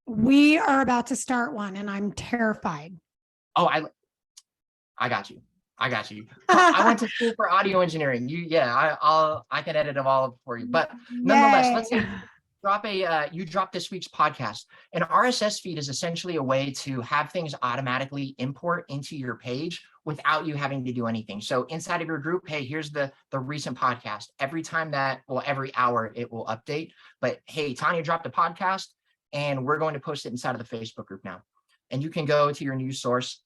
We are about to start one and I'm terrified. Oh, I got you. I went to school for audio engineering. I can edit them all for you. But nonetheless, let's say you drop this week's podcast. An RSS feed is essentially a way to have things automatically import into your page without you having to do anything. So inside of your group, hey, here's the recent podcast. Every hour it will update. But hey, Tanya dropped a podcast and we're going to post it inside of the Facebook group now. And you can go to your news source.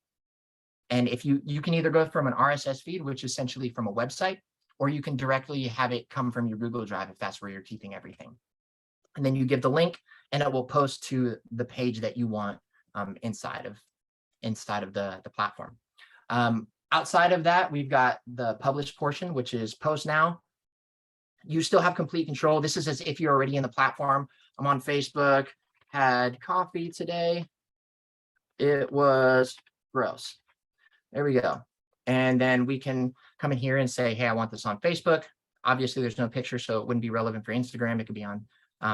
And if you can either go from an RSS feed, which is essentially from a website, or you can directly have it come from your Google Drive if that's where you're keeping everything. And then you give the link and it will post to the page that you want inside of the platform. Outside of that, we've got the published portion, which is post now. You still have complete control. This is as if you're already in the platform. I'm on Facebook, had coffee today. It was gross. There we go. And then we can come in here and say, hey, I want this on Facebook. Obviously, there's no picture, so it wouldn't be relevant for Instagram. It could be on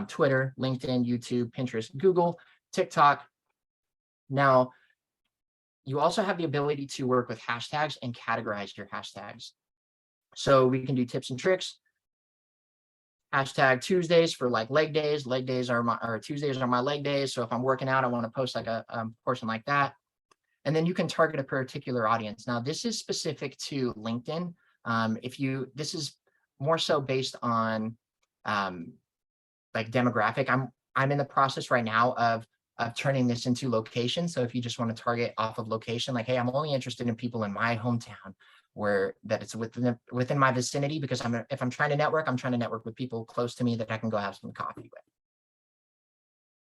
Twitter, LinkedIn, YouTube, Pinterest, Google, TikTok. Now, you also have the ability to work with hashtags and categorize your hashtags. So we can do tips and tricks. Hashtag Tuesdays for like leg days. Leg days are my, or Tuesdays are my leg days. So if I'm working out, I want to post like a portion like that. And then you can target a particular audience. Now, this is specific to LinkedIn. This is more so based on like demographic. I'm in the process right now of turning this into location. So if you just want to target off of location, like, hey, I'm only interested in people in my hometown, where that it's within my vicinity, because if I'm trying to network, I'm trying to network with people close to me that I can go have some coffee with.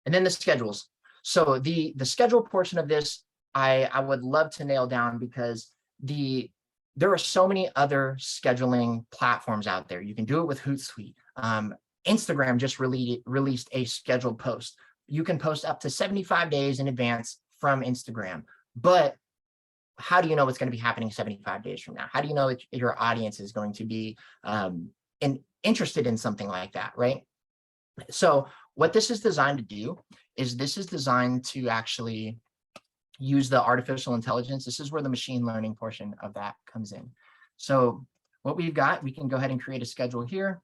And then the schedules. So the schedule portion of this, I would love to nail down, because there are so many other scheduling platforms out there. You can do it with Hootsuite. Instagram just released a scheduled post. You can post up to 75 days in advance from Instagram, but how do you know what's going to be happening 75 days from now? How do you know your audience is going to be interested in something like that, right? So what this is designed to do is this is designed to actually use the artificial intelligence. This is where the machine learning portion of that comes in. So what we've got, we can go ahead and create a schedule here,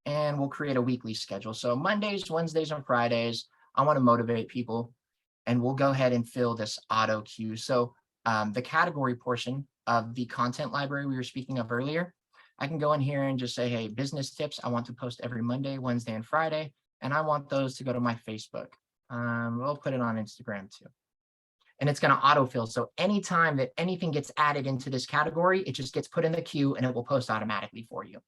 and we'll create a weekly schedule. So Mondays, Wednesdays, and Fridays, I want to motivate people, and we'll go ahead and fill this auto queue. So the category portion of the content library we were speaking of earlier, I can go in here and just say, hey, business tips, I want to post every Monday, Wednesday, and Friday, and I want those to go to my Facebook. We'll put it on Instagram too. And it's going to autofill. So anytime that anything gets added into this category, it just gets put in the queue and it will post automatically for you.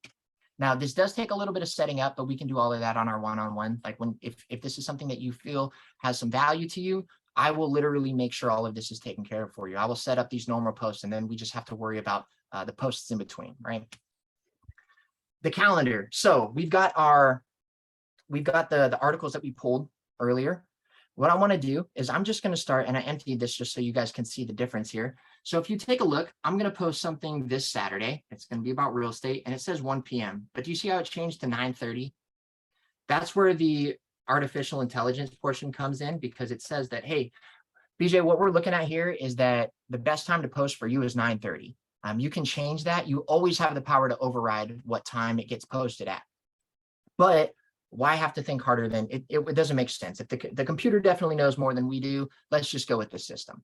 Now, this does take a little bit of setting up, but we can do all of that on our one-on-one. Like if this is something that you feel has some value to you, I will literally make sure all of this is taken care of for you. I will set up these normal posts, and then we just have to worry about the posts in between, right? The calendar. So we've got the articles that we pulled earlier. What I want to do is I'm just going to start, and I emptied this just so you guys can see the difference here. So if you take a look, I'm going to post something this Saturday. It's going to be about real estate, and it says 1 p.m. But do you see how it changed to 9:30? That's where the artificial intelligence portion comes in, because it says that, hey, BJ, what we're looking at here is that the best time to post for you is 9:30. You can change that. You always have the power to override what time it gets posted at. But why have to think harder than it doesn't make sense. If the computer definitely knows more than we do, let's just go with the system.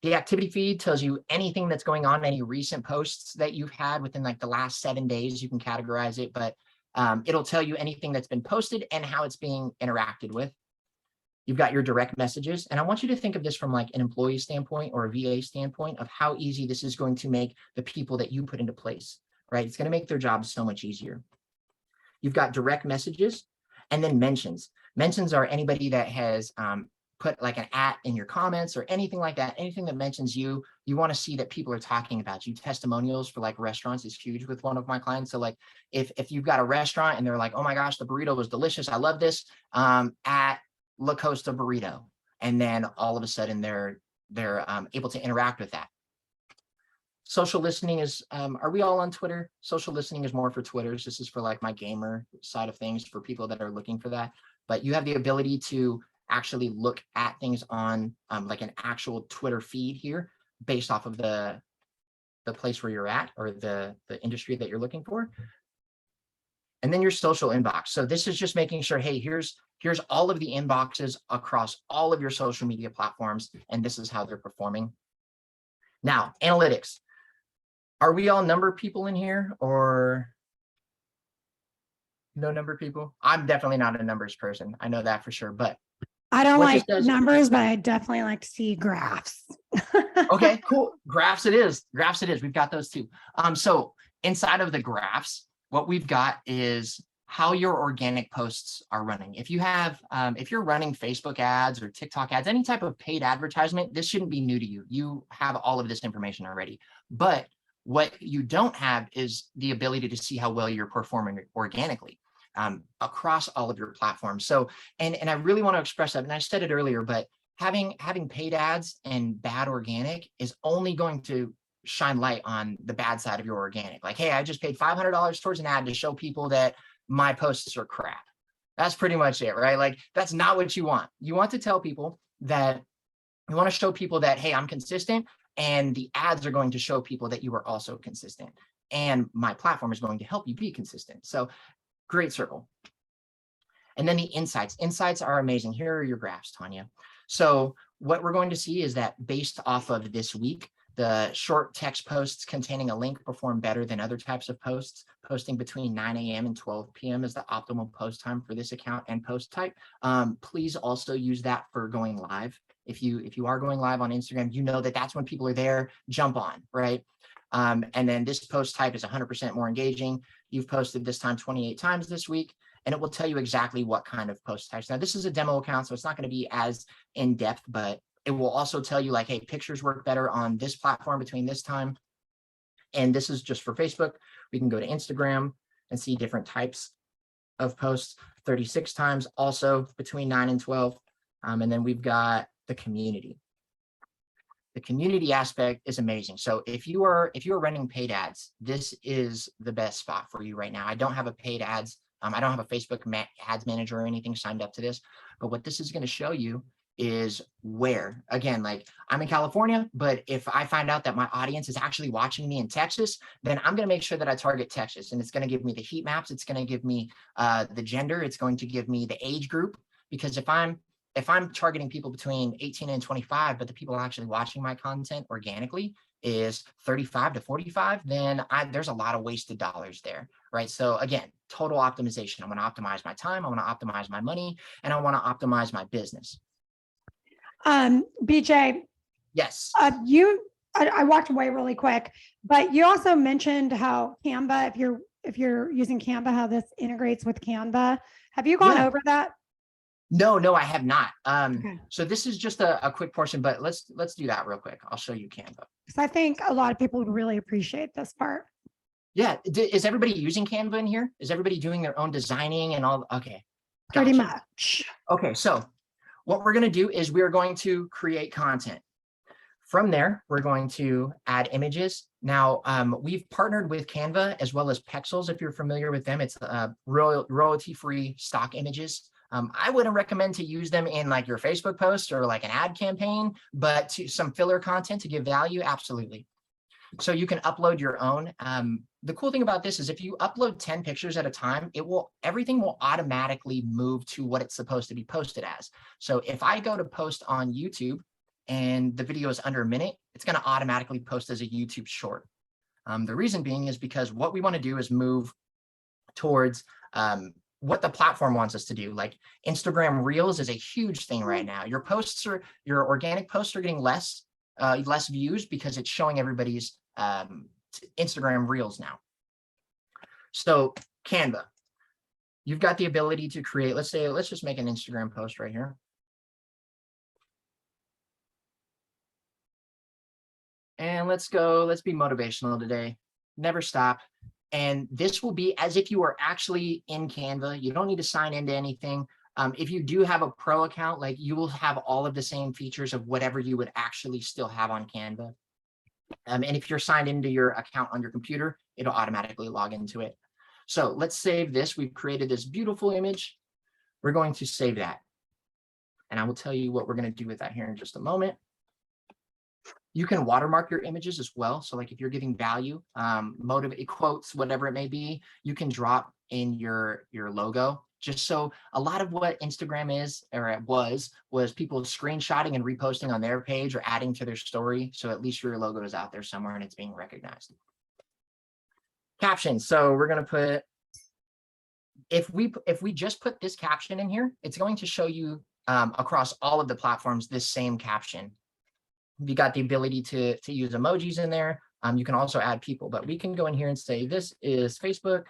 The activity feed tells you anything that's going on, any recent posts that you've had within like the last 7 days. You can categorize it, but it'll tell you anything that's been posted and how it's being interacted with. You've got your direct messages. And I want you to think of this from like an employee standpoint or a VA standpoint of how easy this is going to make the people that you put into place, right? It's going to make their jobs so much easier. You've got direct messages, and then mentions. Mentions are anybody that has put like an @ in your comments or anything like that. Anything that mentions you, you want to see that people are talking about you. Testimonials for like restaurants is huge with one of my clients. So like if you've got a restaurant and they're like, oh my gosh, the burrito was delicious, I love this, at La Costa Burrito. And then all of a sudden they're able to interact with that. Social listening is, are we all on Twitter? Social listening is more for Twitters. This is for like my gamer side of things for people that are looking for that. But you have the ability to actually look at things on like an actual Twitter feed here based off of the place where you're at or the industry that you're looking for. And then your social inbox. So this is just making sure, hey, here's all of the inboxes across all of your social media platforms, and this is how they're performing. Now, analytics. Are we all number people in here, or no number people? I'm definitely not a numbers person. I know that for sure, but I don't like numbers, but I definitely like to see graphs. Okay, cool. Graphs it is. Graphs it is. We've got those too. So inside of the graphs, what we've got is how your organic posts are running. If you have, if you're running Facebook ads or TikTok ads, any type of paid advertisement, this shouldn't be new to you. You have all of this information already. But what you don't have is the ability to see how well you're performing organically across all of your platforms. So, and I really want to express that, and I said it earlier, but having paid ads and bad organic is only going to shine light on the bad side of your organic. Like, hey, I just paid $500 towards an ad to show people that my posts are crap. That's pretty much it, right? Like, that's not what you want. You want to tell people that, you want to show people that, hey, I'm consistent, and the ads are going to show people that you are also consistent. And my platform is going to help you be consistent. So Great circle. And then the insights. Insights are amazing. Here are your graphs, Tanya. So what we're going to see is that based off of this week, the short text posts containing a link perform better than other types of posts. Posting between 9 a.m. and 12 p.m. is the optimal post time for this account and post type. Please also use that for going live. If you are going live on Instagram, you know that that's when people are there, jump on, right? And then this post type is 100% more engaging. You've posted this time 28 times this week, and it will tell you exactly what kind of post types. Now, this is a demo account, so it's not going to be as in-depth, but it will also tell you like, hey, pictures work better on this platform between this time. And this is just for Facebook. We can go to Instagram and see different types of posts, 36 times also between 9 and 12. And then we've got the community. The community aspect is amazing. So if you are running paid ads, this is the best spot for you right now. I don't have a paid ads. I don't have a Facebook ads manager or anything signed up to this, but what this is going to show you is where, again, like I'm in California, but if I find out that my audience is actually watching me in Texas, then I'm going to make sure that I target Texas, and it's going to give me the heat maps. It's going to give me the gender. It's going to give me the age group, because if I'm targeting people between 18 and 25, but the people actually watching my content organically is 35 to 45, then there's a lot of wasted dollars there, right? So again, total optimization. I want to optimize my time. I want to optimize my money, and I want to optimize my business. BJ, Yes. I walked away really quick, but you also mentioned how Canva, if you're using Canva, how this integrates with Canva. Have you gone over that? No, I have not. Okay. So this is just a quick portion, but let's do that real quick. I'll show you Canva. Because I think a lot of people would really appreciate this part. Yeah. Is everybody using Canva in here? Is everybody doing their own designing and all? Okay. Pretty Gotcha. much. Okay. So what we're going to do is we're going to create content. From there, we're going to add images. Now, we've partnered with Canva as well as Pexels, if you're familiar with them. It's royalty-free stock images. I wouldn't recommend to use them in like your Facebook post or like an ad campaign, but to some filler content to give value, absolutely. So you can upload your own. The cool thing about this is if you upload 10 pictures at a time, everything will automatically move to what it's supposed to be posted as. So if I go to post on YouTube and the video is under a minute, it's going to automatically post as a YouTube short. The reason being is because what we want to do is move towards what the platform wants us to do. Like Instagram Reels is a huge thing right now. Your organic posts are getting less views because it's showing everybody's Instagram Reels now. So Canva, you've got the ability to create, let's just make an Instagram post right here. And let's be motivational today. Never stop. And this will be as if you were actually in Canva. You don't need to sign into anything. If you do have a pro account, like you will have all of the same features of whatever you would actually still have on Canva. And if you're signed into your account on your computer, it'll automatically log into it. So let's save this. We've created this beautiful image. We're going to save that. And I will tell you what we're going to do with that here in just a moment. You can watermark your images as well. So like if you're giving value, motivate quotes, whatever it may be, you can drop in your logo. Just so a lot of what Instagram is, or it was people screenshotting and reposting on their page or adding to their story. So at least your logo is out there somewhere and it's being recognized. Captions. So we're going to put, if we just put this caption in here, it's going to show you across all of the platforms this same caption. You got the ability to use emojis in there. You can also add people, but we can go in here and say, this is Facebook.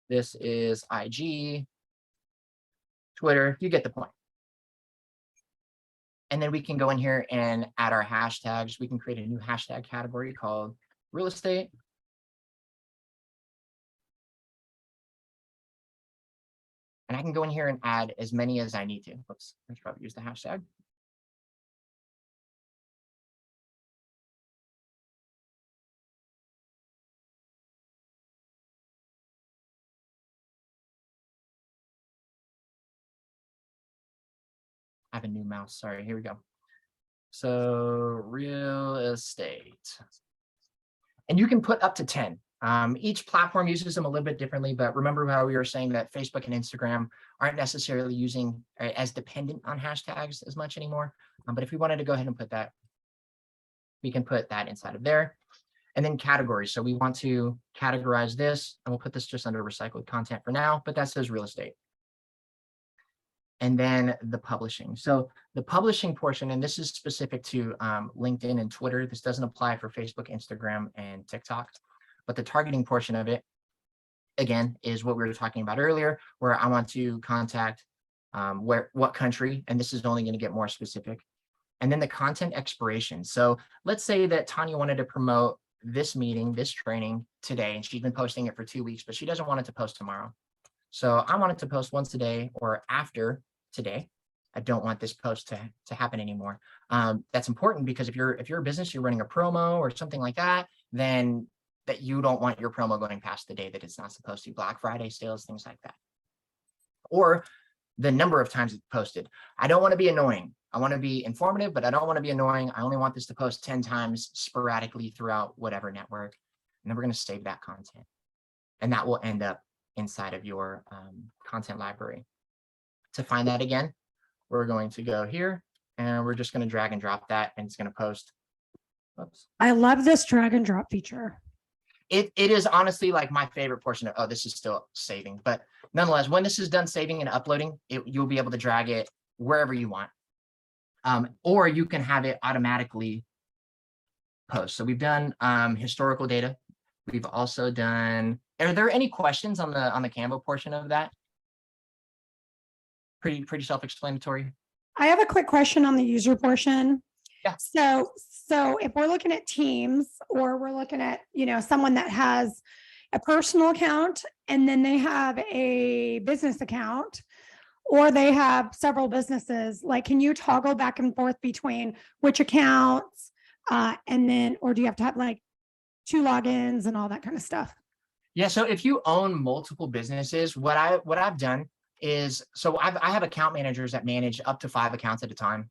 This is IG, Twitter, you get the point. And then we can go in here and add our hashtags. We can create a new hashtag category called real estate. And I can go in here and add as many as I need to. Whoops, let's probably use the hashtag. I have a new mouse. Sorry, here we go. So real estate. And you can put up to 10. Each platform uses them a little bit differently, but remember how we were saying that Facebook and Instagram aren't necessarily using as dependent on hashtags as much anymore. But if we wanted to go ahead and put that, we can put that inside of there. And then categories. So we want to categorize this, and we'll put this just under recycled content for now, but that says real estate. And then the publishing. So the publishing portion, and this is specific to LinkedIn and Twitter. This doesn't apply for Facebook, Instagram, and TikTok. But the targeting portion of it, again, is what we were talking about earlier, where I want to contact what country, and this is only going to get more specific. And then the content expiration. So let's say that Tanya wanted to promote this meeting, this training today, and she's been posting it for 2 weeks, but she doesn't want it to post tomorrow. So I want it to post once a day or after today. I don't want this post to happen anymore. That's important because if you're a business, you're running a promo or something like that, then that you don't want your promo going past the day that it's not supposed to. Black Friday sales, things like that. Or the number of times it's posted. I don't want to be annoying. I want to be informative, but I don't want to be annoying. I only want this to post 10 times sporadically throughout whatever network. And then we're going to save that content. And that will end up inside of your content library. To find that again, we're going to go here and we're just going to drag and drop that, and it's going to post. Oops. I love this drag and drop feature. It is honestly like my favorite portion of, this is still saving, but nonetheless, when this is done saving and uploading, you'll be able to drag it wherever you want. Or you can have it automatically post. So we've done historical data. We've also done, are there any questions on the Canva portion of that? Pretty self-explanatory. I have a quick question on the user portion. Yeah. So if we're looking at teams, or we're looking at, someone that has a personal account and then they have a business account, or they have several businesses, like, can you toggle back and forth between which accounts, and then, or do you have to have like 2 logins and all that kind of stuff? Yeah. So if you own multiple businesses, what I've done is, so I have account managers that manage up to 5 accounts at a time.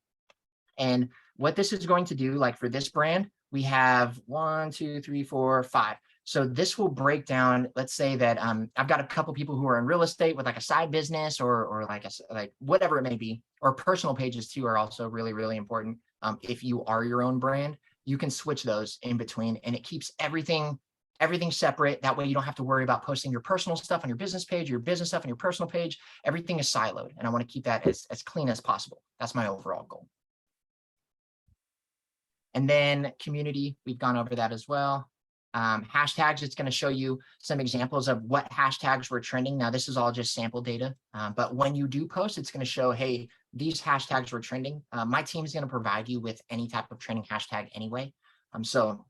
And what this is going to do, like for this brand, we have 1, 2, 3, 4, 5. So this will break down, let's say that I've got a couple people who are in real estate with like a side business or like whatever it may be, or personal pages too are also really, really important. If you are your own brand, you can switch those in between, and it keeps everything separate. That way you don't have to worry about posting your personal stuff on your business page, your business stuff on your personal page. Everything is siloed, and I want to keep that as clean as possible. That's my overall goal. And then community, we've gone over that as well. Hashtags, it's going to show you some examples of what hashtags were trending. Now, this is all just sample data, but when you do post, it's going to show, hey, these hashtags were trending. My team is going to provide you with any type of trending hashtag anyway. So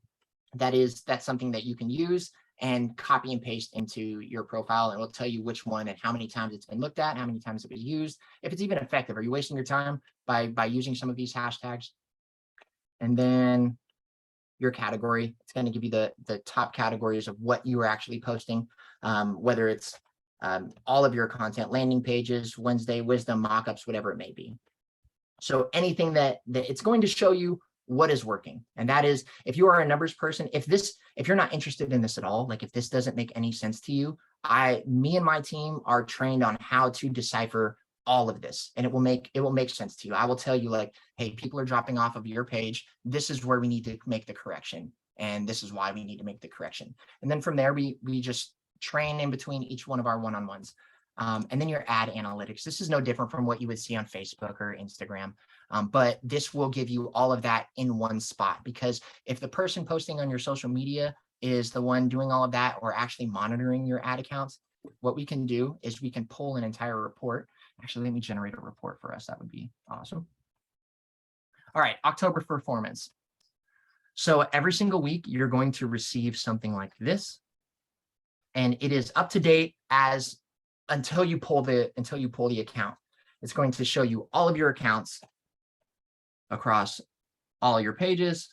that's something that you can use and copy and paste into your profile, and it will tell you which one and how many times it's been looked at, how many times it was used, if it's even effective. Are you wasting your time by using some of these hashtags? And then your category, it's going to give you the top categories of what you are actually posting, whether it's all of your content, landing pages, Wednesday wisdom, mockups, whatever it may be. So anything that it's going to show you what is working. And that is, if you are a numbers person, if you're not interested in this at all, like if this doesn't make any sense to you, me and my team are trained on how to decipher all of this, and it will make sense to you. I will tell you, like, hey, people are dropping off of your page. This is where we need to make the correction, and this is why we need to make the correction. And then from there, we just train in between each one of our one-on-ones. And then your ad analytics. This is no different from what you would see on Facebook or Instagram, but this will give you all of that in one spot, because if the person posting on your social media is the one doing all of that or actually monitoring your ad accounts, what we can do is we can pull an entire report. Actually, let me generate a report for us. That would be awesome. All right, October performance. So every single week, you're going to receive something like this, and it is up to date until you pull the account. It's going to show you all of your accounts across all your pages.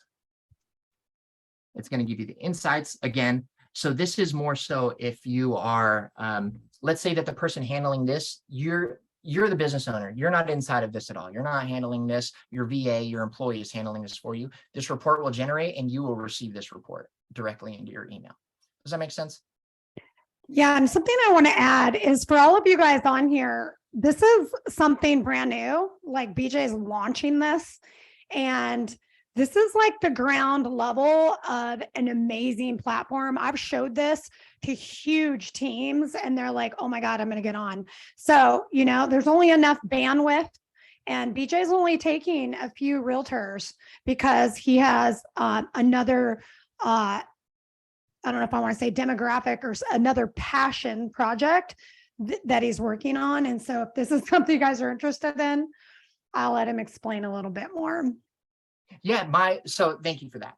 It's going to give you the insights again. So this is more so if you are, let's say that the person handling this, you're the business owner. You're not inside of this at all. You're not handling this. Your VA, your employee is handling this for you. This report will generate, and you will receive this report directly into your email. Does that make sense? Yeah, and something I want to add is for all of you guys on here, this is something brand new. Like BJ is launching this, and this is like the ground level of an amazing platform. I've showed this to huge teams, and they're like, "Oh my God, I'm going to get on." So, there's only enough bandwidth, and BJ's only taking a few realtors because he has another I don't know if I want to say demographic or another passion project that he's working on. And so if this is something you guys are interested in, I'll let him explain a little bit more. Yeah, so thank you for that.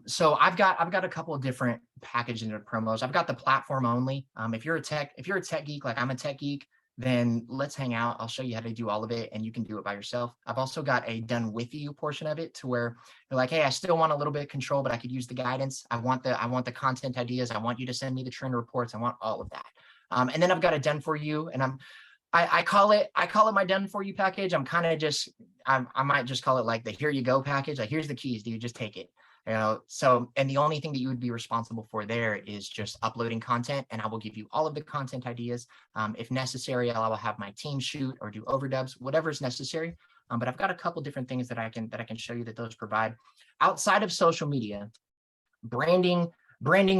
So I've got a couple of different packages and promos. I've got the platform only. If you're a tech geek, like I'm a tech geek, then let's hang out. I'll show you how to do all of it and you can do it by yourself. I've also got a done with you portion of it to where you're like, hey, I still want a little bit of control, but I could use the guidance. I want the content ideas. I want you to send me the trend reports. I want all of that. And then I've got a done for you, and I call it my done for you package. I'm kind of just, I might just call it like the here you go package. Like, here's the keys, dude, just take it. So, and the only thing that you would be responsible for there is just uploading content, and I will give you all of the content ideas. If necessary, I will have my team shoot or do overdubs, whatever is necessary. But I've got a couple different things that I can show you that those provide. Outside of social media, branding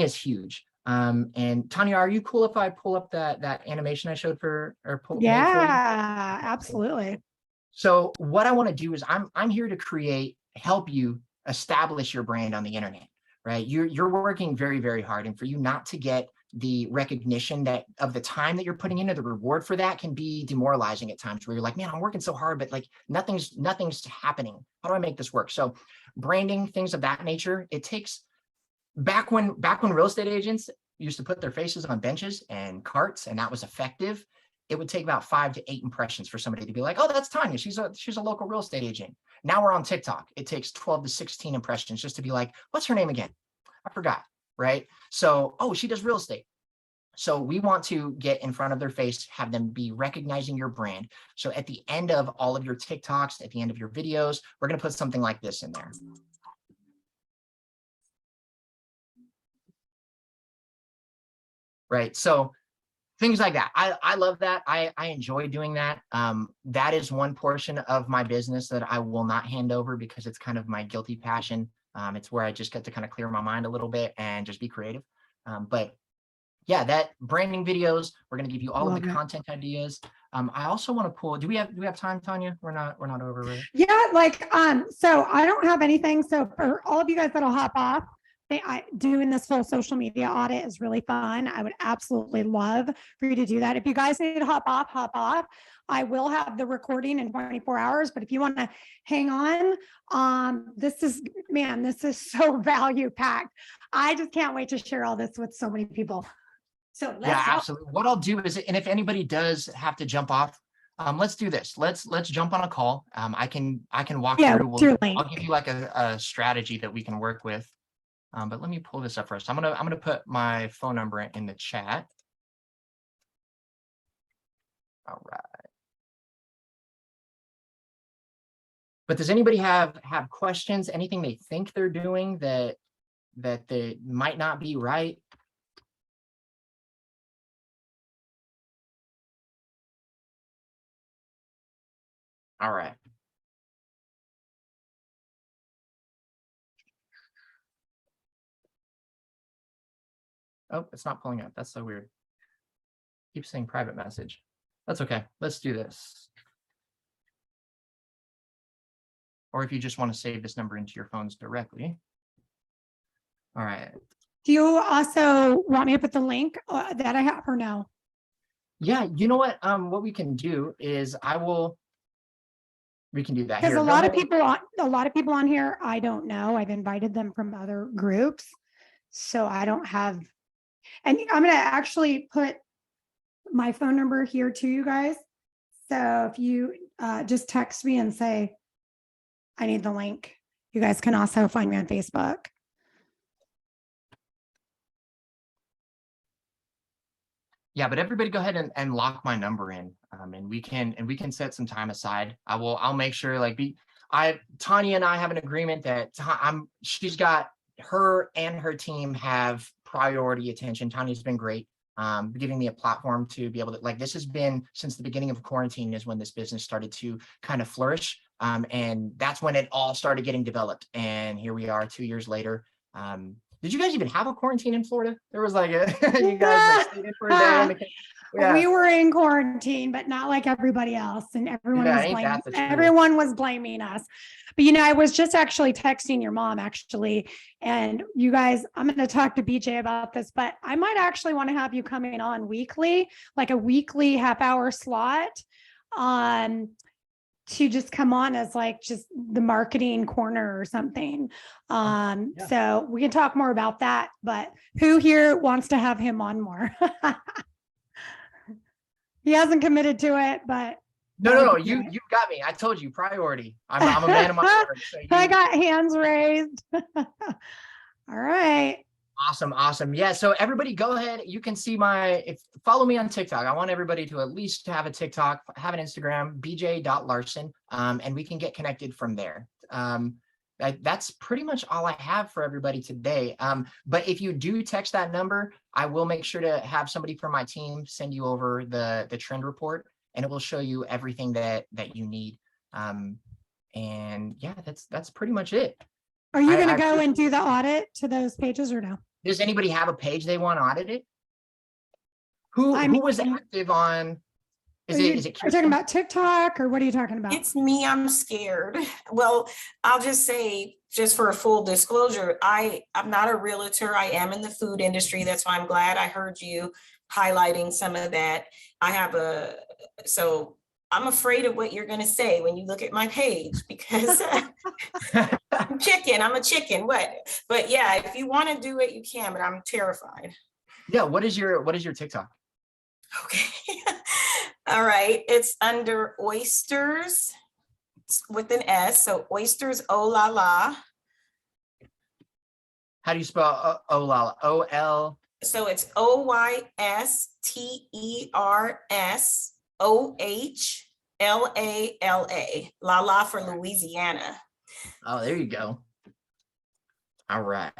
is huge. And Tanya, are you cool if I pull up that animation I showed for, or made for you? Yeah, absolutely. So what I want to do is I'm here to help you establish your brand on the internet, right? You're working very, very hard, and for you not to get the recognition that of the time that you're putting into, the reward for that can be demoralizing at times, where you're like, man, I'm working so hard, but like nothing's happening. How do I make this work? So branding, things of that nature, it takes back when real estate agents used to put their faces on benches and carts, and that was effective. It would take about 5 to 8 impressions for somebody to be like, oh, that's Tanya. She's a local real estate agent. Now we're on TikTok. It takes 12 to 16 impressions just to be like, what's her name again? I forgot, right? So, oh, she does real estate. So we want to get in front of their face, have them be recognizing your brand. So at the end of all of your TikToks, at the end of your videos, we're going to put something like this in there. Right. So things like that. I love that. I enjoy doing that. That is one portion of my business that I will not hand over because it's kind of my guilty passion. It's where I just get to kind of clear my mind a little bit and just be creative. But yeah, that branding videos, we're going to give you all of the content ideas. I also want to pull, do we have time, Tanya? We're not over, right? Yeah, so I don't have anything. So for all of you guys that'll hop off, doing this full social media audit is really fun. I would absolutely love for you to do that. If you guys need to hop off. I will have the recording in 24 hours, but if you want to hang on, this is so value packed. I just can't wait to share all this with so many people. So yeah, absolutely. What I'll do is, and if anybody does have to jump off, let's do this. Let's jump on a call. I can walk through. I'll give you like a strategy that we can work with. But let me pull this up first. I'm gonna put my phone number in the chat. All right. But does anybody have questions? Anything they think they're doing that they might not be right? All right. Oh, it's not pulling up. That's so weird. Keep saying private message. That's okay. Let's do this. Or if you just want to save this number into your phones directly. All right. Do you also want me to put the link that I have or no? Yeah, you know what? What we can do is we can do that. Because a lot of people on here, I don't know. I've invited them from other groups. So I don't have, and I'm going to actually put my phone number here to you guys. So if you just text me and say, I need the link, you guys can also find me on Facebook. Yeah, but everybody go ahead and lock my number in, and we can set some time aside. I'll make sure Tanya and I have an agreement that she's got her and her team have priority attention. Tanya's been great, giving me a platform to be able to, like, this has been since the beginning of quarantine is when this business started to kind of flourish. And that's when it all started getting developed. And here we are 2 years later. Did you guys even have a quarantine in Florida? There was like you guys like stayed in for a day. Yeah. We were in quarantine, but not like everybody else. And everyone Yeah, was ain't blaming that the truth? everyone was blaming us. But you know, I was just actually texting your mom actually. And you guys, I'm going to talk to BJ about this, but I might actually want to have you coming on weekly, like a weekly half-hour slot. To just come on as like just the marketing corner or something. So we can talk more about that, but who here wants to have him on more? He hasn't committed to it, but No, you got me. I told you, priority. I'm a man of my word. So I got hands raised. All right. Awesome. Yeah. So everybody go ahead. You can see follow me on TikTok. I want everybody to at least have a TikTok, have an Instagram, bj.larson, and we can get connected from there. That's pretty much all I have for everybody today. But if you do text that number, I will make sure to have somebody from my team send you over the trend report, and it will show you everything that you need. And yeah, that's pretty much it. Are you going to go and do the audit to those pages or no? Does anybody have a page they want audited? Who was active on? Is it? Are you talking about TikTok or what are you talking about? It's me. I'm scared. Well, I'll just say, just for a full disclosure, I'm not a realtor. I am in the food industry. That's why I'm glad I heard you highlighting some of that. So I'm afraid of what you're going to say when you look at my page, because I'm a chicken. But yeah, if you want to do it, you can, but I'm terrified. Yeah. What is your TikTok? Okay. All right. It's under Oysters with an S. So Oysters, oh la la. How do you spell oh la la? O-L. So it's OYSTERSOHLALA. La la for Louisiana. Oh, there you go. All right.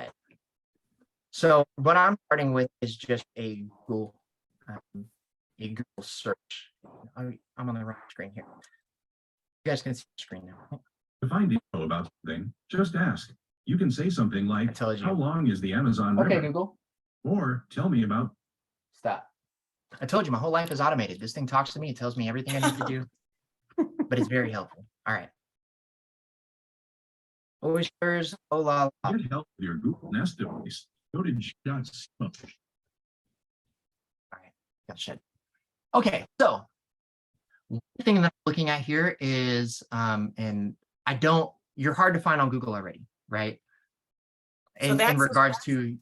So what I'm starting with is just a Google search. I'm on the wrong screen here. You guys can see the screen now. To find info about something, just ask. You can say something like, how long is the Amazon Okay, River? Google. Or tell me about. Stop. I told you my whole life is automated. This thing talks to me. It tells me everything I need to do, but it's very helpful. All right. Oysters, oh la la. Get help with your Google Nest device. Go to Shots. All right, gotcha. Okay, so one thing that I'm looking at here is, and you're hard to find on Google already, right? In regards to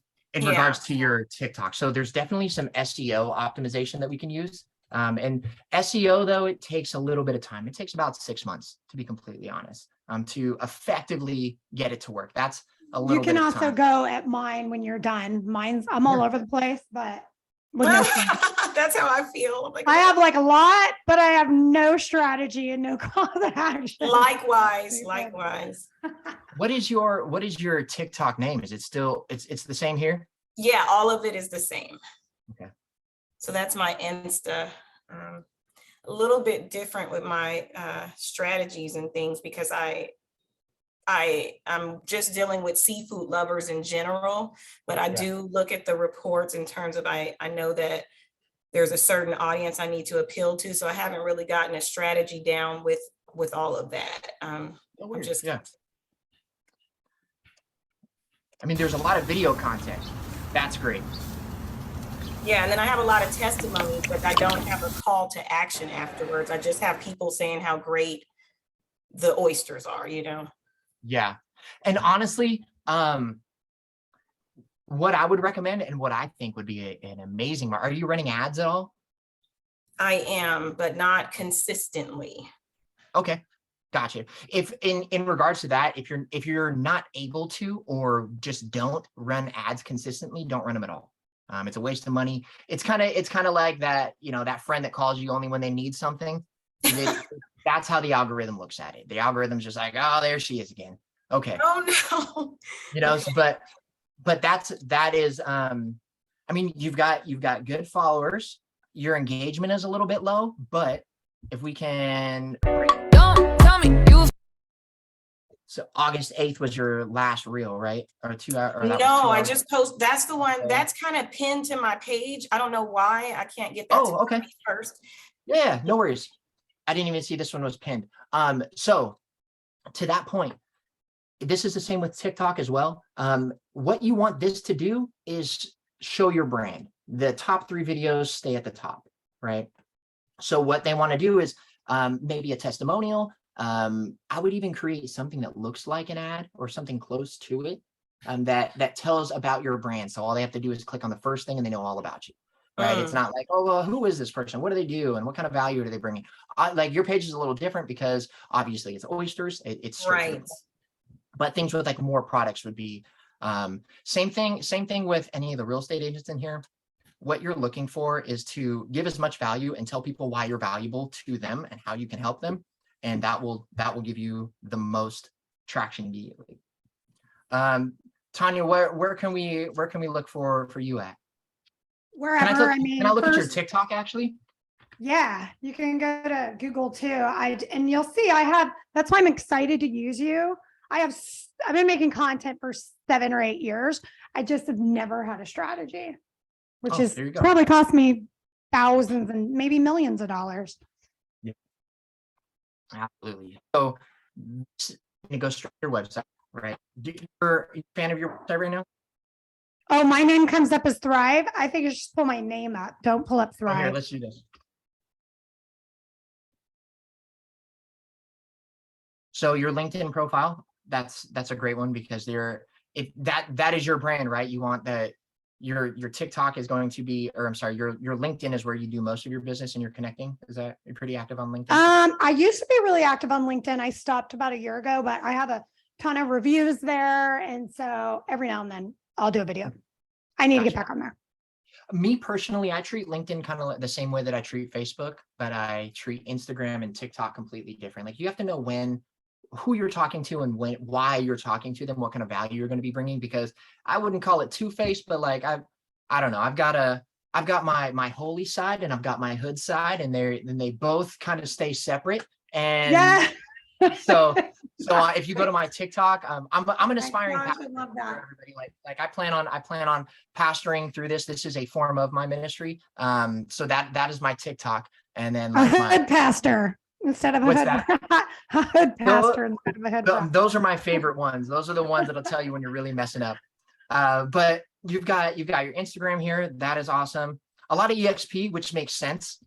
your TikTok. So there's definitely some SEO optimization that we can use. And SEO, though, it takes a little bit of time. It takes about 6 months, to be completely honest, to effectively get it to work. That's a little bit of time. You can also go at mine when you're done. I'm all over the place, but with no that's how I feel. Like, I have like a lot, but I have no strategy and no call to action. Likewise. What is your TikTok name? Is it still it's the same here? Yeah, all of it is the same. Okay. So that's my Insta. A little bit different with my strategies and things, because I'm just dealing with seafood lovers in general, but I do look at the reports in terms of, I know that there's a certain audience I need to appeal to. So I haven't really gotten a strategy down with all of that. I mean, there's a lot of video content. That's great. Yeah, and then I have a lot of testimonies, but I don't have a call to action afterwards. I just have people saying how great the oysters are, Yeah. And honestly, what I would recommend and what I think would be an amazing, are you running ads at all? I am, but not consistently. Okay. Gotcha. If in regards to that, if you're not able to, or just don't run ads consistently, don't run them at all. It's a waste of money. It's kind of like that, that friend that calls you only when they need something. That's how the algorithm looks at it. The algorithm's just like, oh, there she is again. Okay. Oh no. Okay. But that is I mean, you've got good followers. Your engagement is a little bit low, but if we can, Don't tell me you. so August 8th was your last reel, right? Or 2 hours? Or that was No, 2 I hours. just post, that's the one, Okay. that's kind of pinned to my page. I don't know why I can't get that Oh, to okay. me first. Yeah, no worries. I didn't even see this one was pinned. So to that point, this is the same with TikTok as well. What you want this to do is show your brand. The top 3 videos stay at the top, right? So what they want to do is maybe a testimonial. I would even create something that looks like an ad or something close to it that tells about your brand. So all they have to do is click on the first thing and they know all about you, right? It's not like, oh, well, who is this person? What do they do? And what kind of value do they bring? Like your page is a little different because obviously it's oysters. It's straight to the Right. point. But things with like more products would be same thing with any of the real estate agents in here. What you're looking for is to give as much value and tell people why you're valuable to them and how you can help them. And that will give you the most traction immediately. Tanya, where can we look for you at? Wherever, can I look at your first, TikTok actually? yeah, you can go to Google too. And you'll see that's why I'm excited to use you. I've been making content for 7 or 8 years. I just have never had a strategy, which is There you go. probably cost me thousands and maybe millions of dollars. Absolutely. So you go straight to your website, right? You're a fan of your website right now? Oh, my name comes up as Thrive. I think you should just pull my name up. Don't pull up Oh, here, Thrive. let's do this. So your LinkedIn profile, that's a great one because that is your brand, right? You want that your TikTok is going to be, or I'm sorry, your LinkedIn is where you do most of your business and you're connecting. You're pretty active on LinkedIn? I used to be really active on LinkedIn. I stopped about a year ago, but I have a ton of reviews there. And so every now and then I'll do a video. I need to get back on there. Me personally, I treat LinkedIn kind of the same way that I treat Facebook, but I treat Instagram and TikTok completely different. Like you have to know who you're talking to and why you're talking to them, what kind of value you're going to be bringing, because I wouldn't call it two-faced, but like I don't know, I've got my holy side and I've got my hood side, and they both kind of stay separate. And yeah. so if you go to my TikTok, I'm an aspiring gosh, pastor I love that. for everybody. Like I plan on pastoring through this. This is a form of my ministry. So that is my TikTok, and then like a hood pastor instead of a hood, a hood pastor instead of a hood. Those are my favorite ones. Those are the ones that'll tell you when you're really messing up. But you've got your Instagram here. That is awesome. A lot of EXP, which makes sense.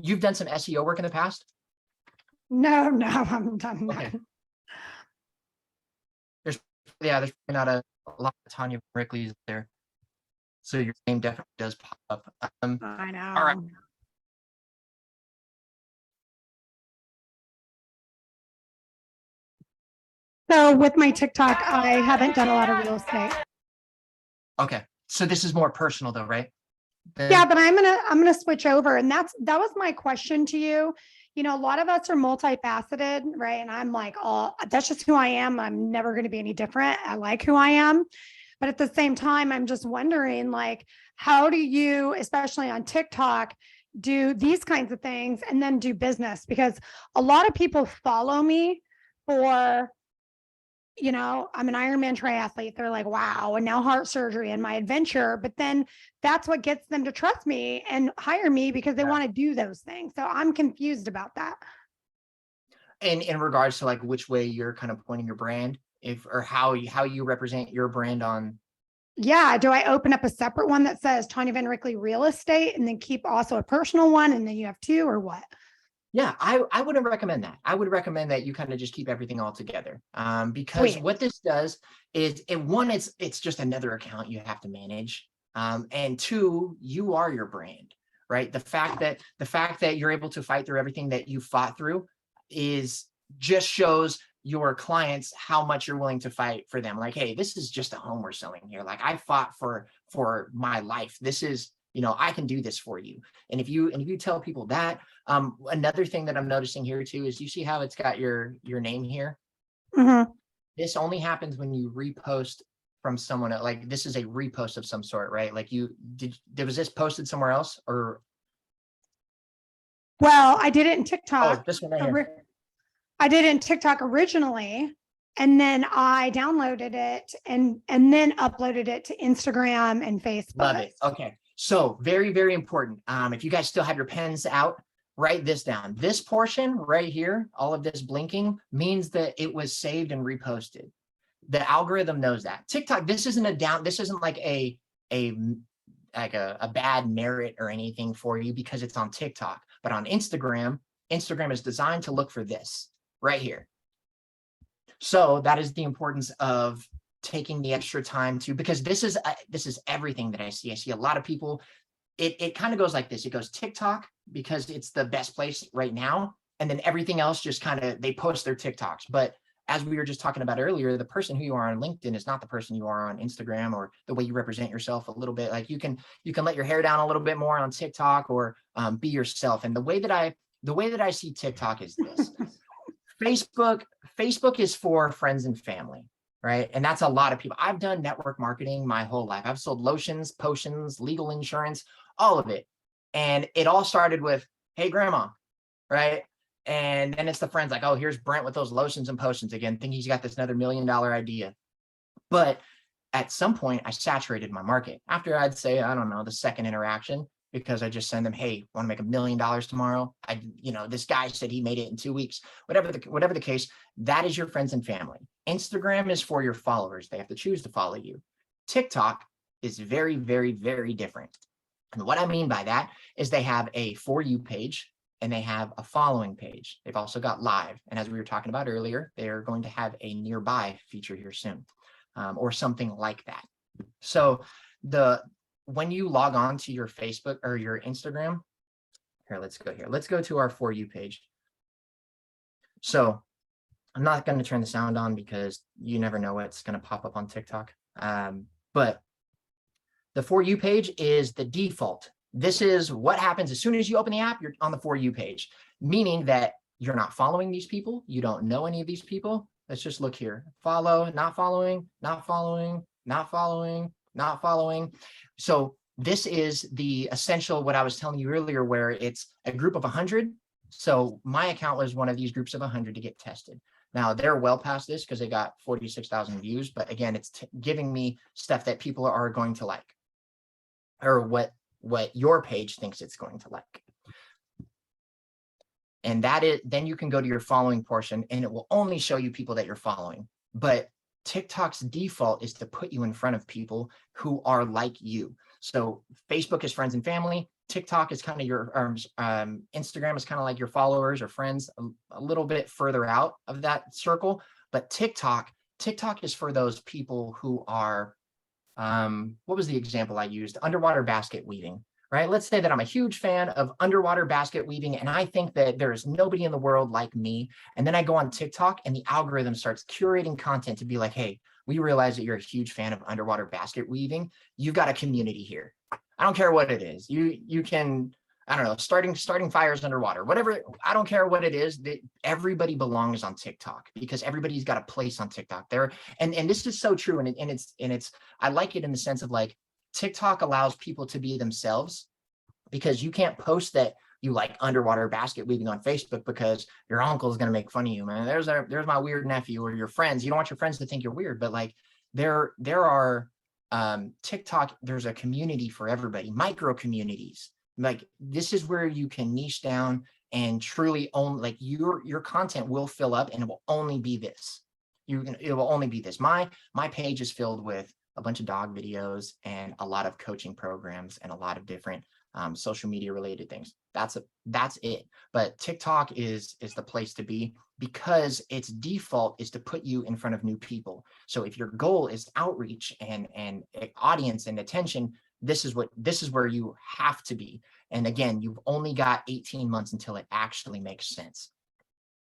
You've done some SEO work in the past? No, I'm done. Okay. There's probably not a lot of Tanya Rickleys there. So your name definitely does pop up. I know. All right. So with my TikTok, I haven't done a lot of real estate. Okay. So this is more personal though, right? Yeah, but I'm gonna switch over. And that was my question to you. You know, a lot of us are multifaceted, right? And I'm like, oh, that's just who I am. I'm never going to be any different. I like who I am. But at the same time, I'm just wondering, like, how do you, especially on TikTok, do these kinds of things and then do business? Because a lot of people follow me for, you know, I'm an Ironman triathlete. They're like, wow, and now heart surgery and my adventure. But then that's what gets them to trust me and hire me because they want to do those things. So I'm confused about that. And in regards to like which way you're kind of pointing your brand, or how you represent your brand on. Yeah. Do I open up a separate one that says Tanya Van Rickley Real Estate and then keep also a personal one and then you have 2, or what? Yeah, I wouldn't recommend that. I would recommend that you kind of just keep everything all together. Because what this does is it's just another account you have to manage. And 2, you are your brand, right? The fact that you're able to fight through everything that you fought through just shows your clients how much you're willing to fight for them. Like, hey, this is just a home we're selling here. Like I fought for my life. This is, you know, I can do this for you. And if you tell people that, another thing that I'm noticing here too is you see how it's got your name here. Mm-hmm. This only happens when you repost from someone else? Like this is a repost of some sort, right? Like was this posted somewhere else or? Well, I did it in TikTok. Oh, this one right here. I did it in TikTok originally, and then I downloaded it and then uploaded it to Instagram and Facebook. Love it. Okay. So very, very important. If you guys still have your pens out, write this down. This portion right here, all of this blinking means that it was saved and reposted. The algorithm knows that. TikTok, this isn't like a bad merit or anything for you because it's on TikTok. But on Instagram is designed to look for this right here. So that is the importance of taking the extra time to, because this is everything that I see. I see a lot of people, it kind of goes like this. It goes TikTok because it's the best place right now. And then everything else just kind of, they post their TikToks. But as we were just talking about earlier, the person who you are on LinkedIn is not the person you are on Instagram, or the way you represent yourself a little bit. Like you can let your hair down a little bit more on TikTok, or be yourself. And the way that I see TikTok is this. Facebook is for friends and family, right? And that's a lot of people. I've done network marketing my whole life. I've sold lotions, potions, legal insurance, all of it. And it all started with, hey, grandma, right? And then it's the friends like, oh, here's Brent with those lotions and potions again, thinking he's got this another $1 million idea. But at some point, I saturated my market. After I'd say, I don't know, the second interaction, because I just send them, hey, want to make $1 million tomorrow? This guy said he made it in 2 weeks. Whatever the case, that is your friends and family. Instagram is for your followers. They have to choose to follow you. TikTok is very, very, very different. And what I mean by that is they have a For You page and they have a following page. They've also got live. And as we were talking about earlier, they're going to have a nearby feature here soon, or something like that. So when you log on to your Facebook or your Instagram, let's go to our For You page. So I'm not going to turn the sound on because you never know what's going to pop up on TikTok. But the For You page is the default. This is what happens as soon as you open the app, you're on the For You page, meaning that you're not following these people. You don't know any of these people. Let's just look here. Follow, not following, not following, not following, not following. So this is the essential, what I was telling you earlier, where it's a group of 100. So my account was one of these groups of 100 to get tested. Now they're well past this because they got 46,000 views. But again, it's giving me stuff that people are going to like, or what your page thinks it's going to like. And that is, then you can go to your following portion and it will only show you people that you're following. But TikTok's default is to put you in front of people who are like you. So Facebook is friends and family. TikTok is kind of your, Instagram is kind of like your followers or friends, a little bit further out of that circle. But TikTok is for those people who are, what was the example I used? Underwater basket weaving, right? Let's say that I'm a huge fan of underwater basket weaving and I think that there is nobody in the world like me. And then I go on TikTok and the algorithm starts curating content to be like, hey, we realize that you're a huge fan of underwater basket weaving. You've got a community here. I don't care what it is. You can, I don't know, starting fires underwater, whatever. I don't care what it is. Everybody belongs on TikTok because everybody's got a place on TikTok there. And this is so true. And it's I like it in the sense of like TikTok allows people to be themselves, because you can't post that you like underwater basket weaving on Facebook because your uncle is going to make fun of you, man. There's my weird nephew, or your friends. You don't want your friends to think you're weird, but like there are TikTok, there's a community for everybody, micro communities. Like this is where you can niche down and truly own, like your content will fill up and it will only be this. It will only be this. My page is filled with a bunch of dog videos and a lot of coaching programs and a lot of different social media related things. That's it. But TikTok is the place to be because its default is to put you in front of new people. So if your goal is outreach and audience and attention, this is where you have to be. And again, you've only got 18 months until it actually makes sense.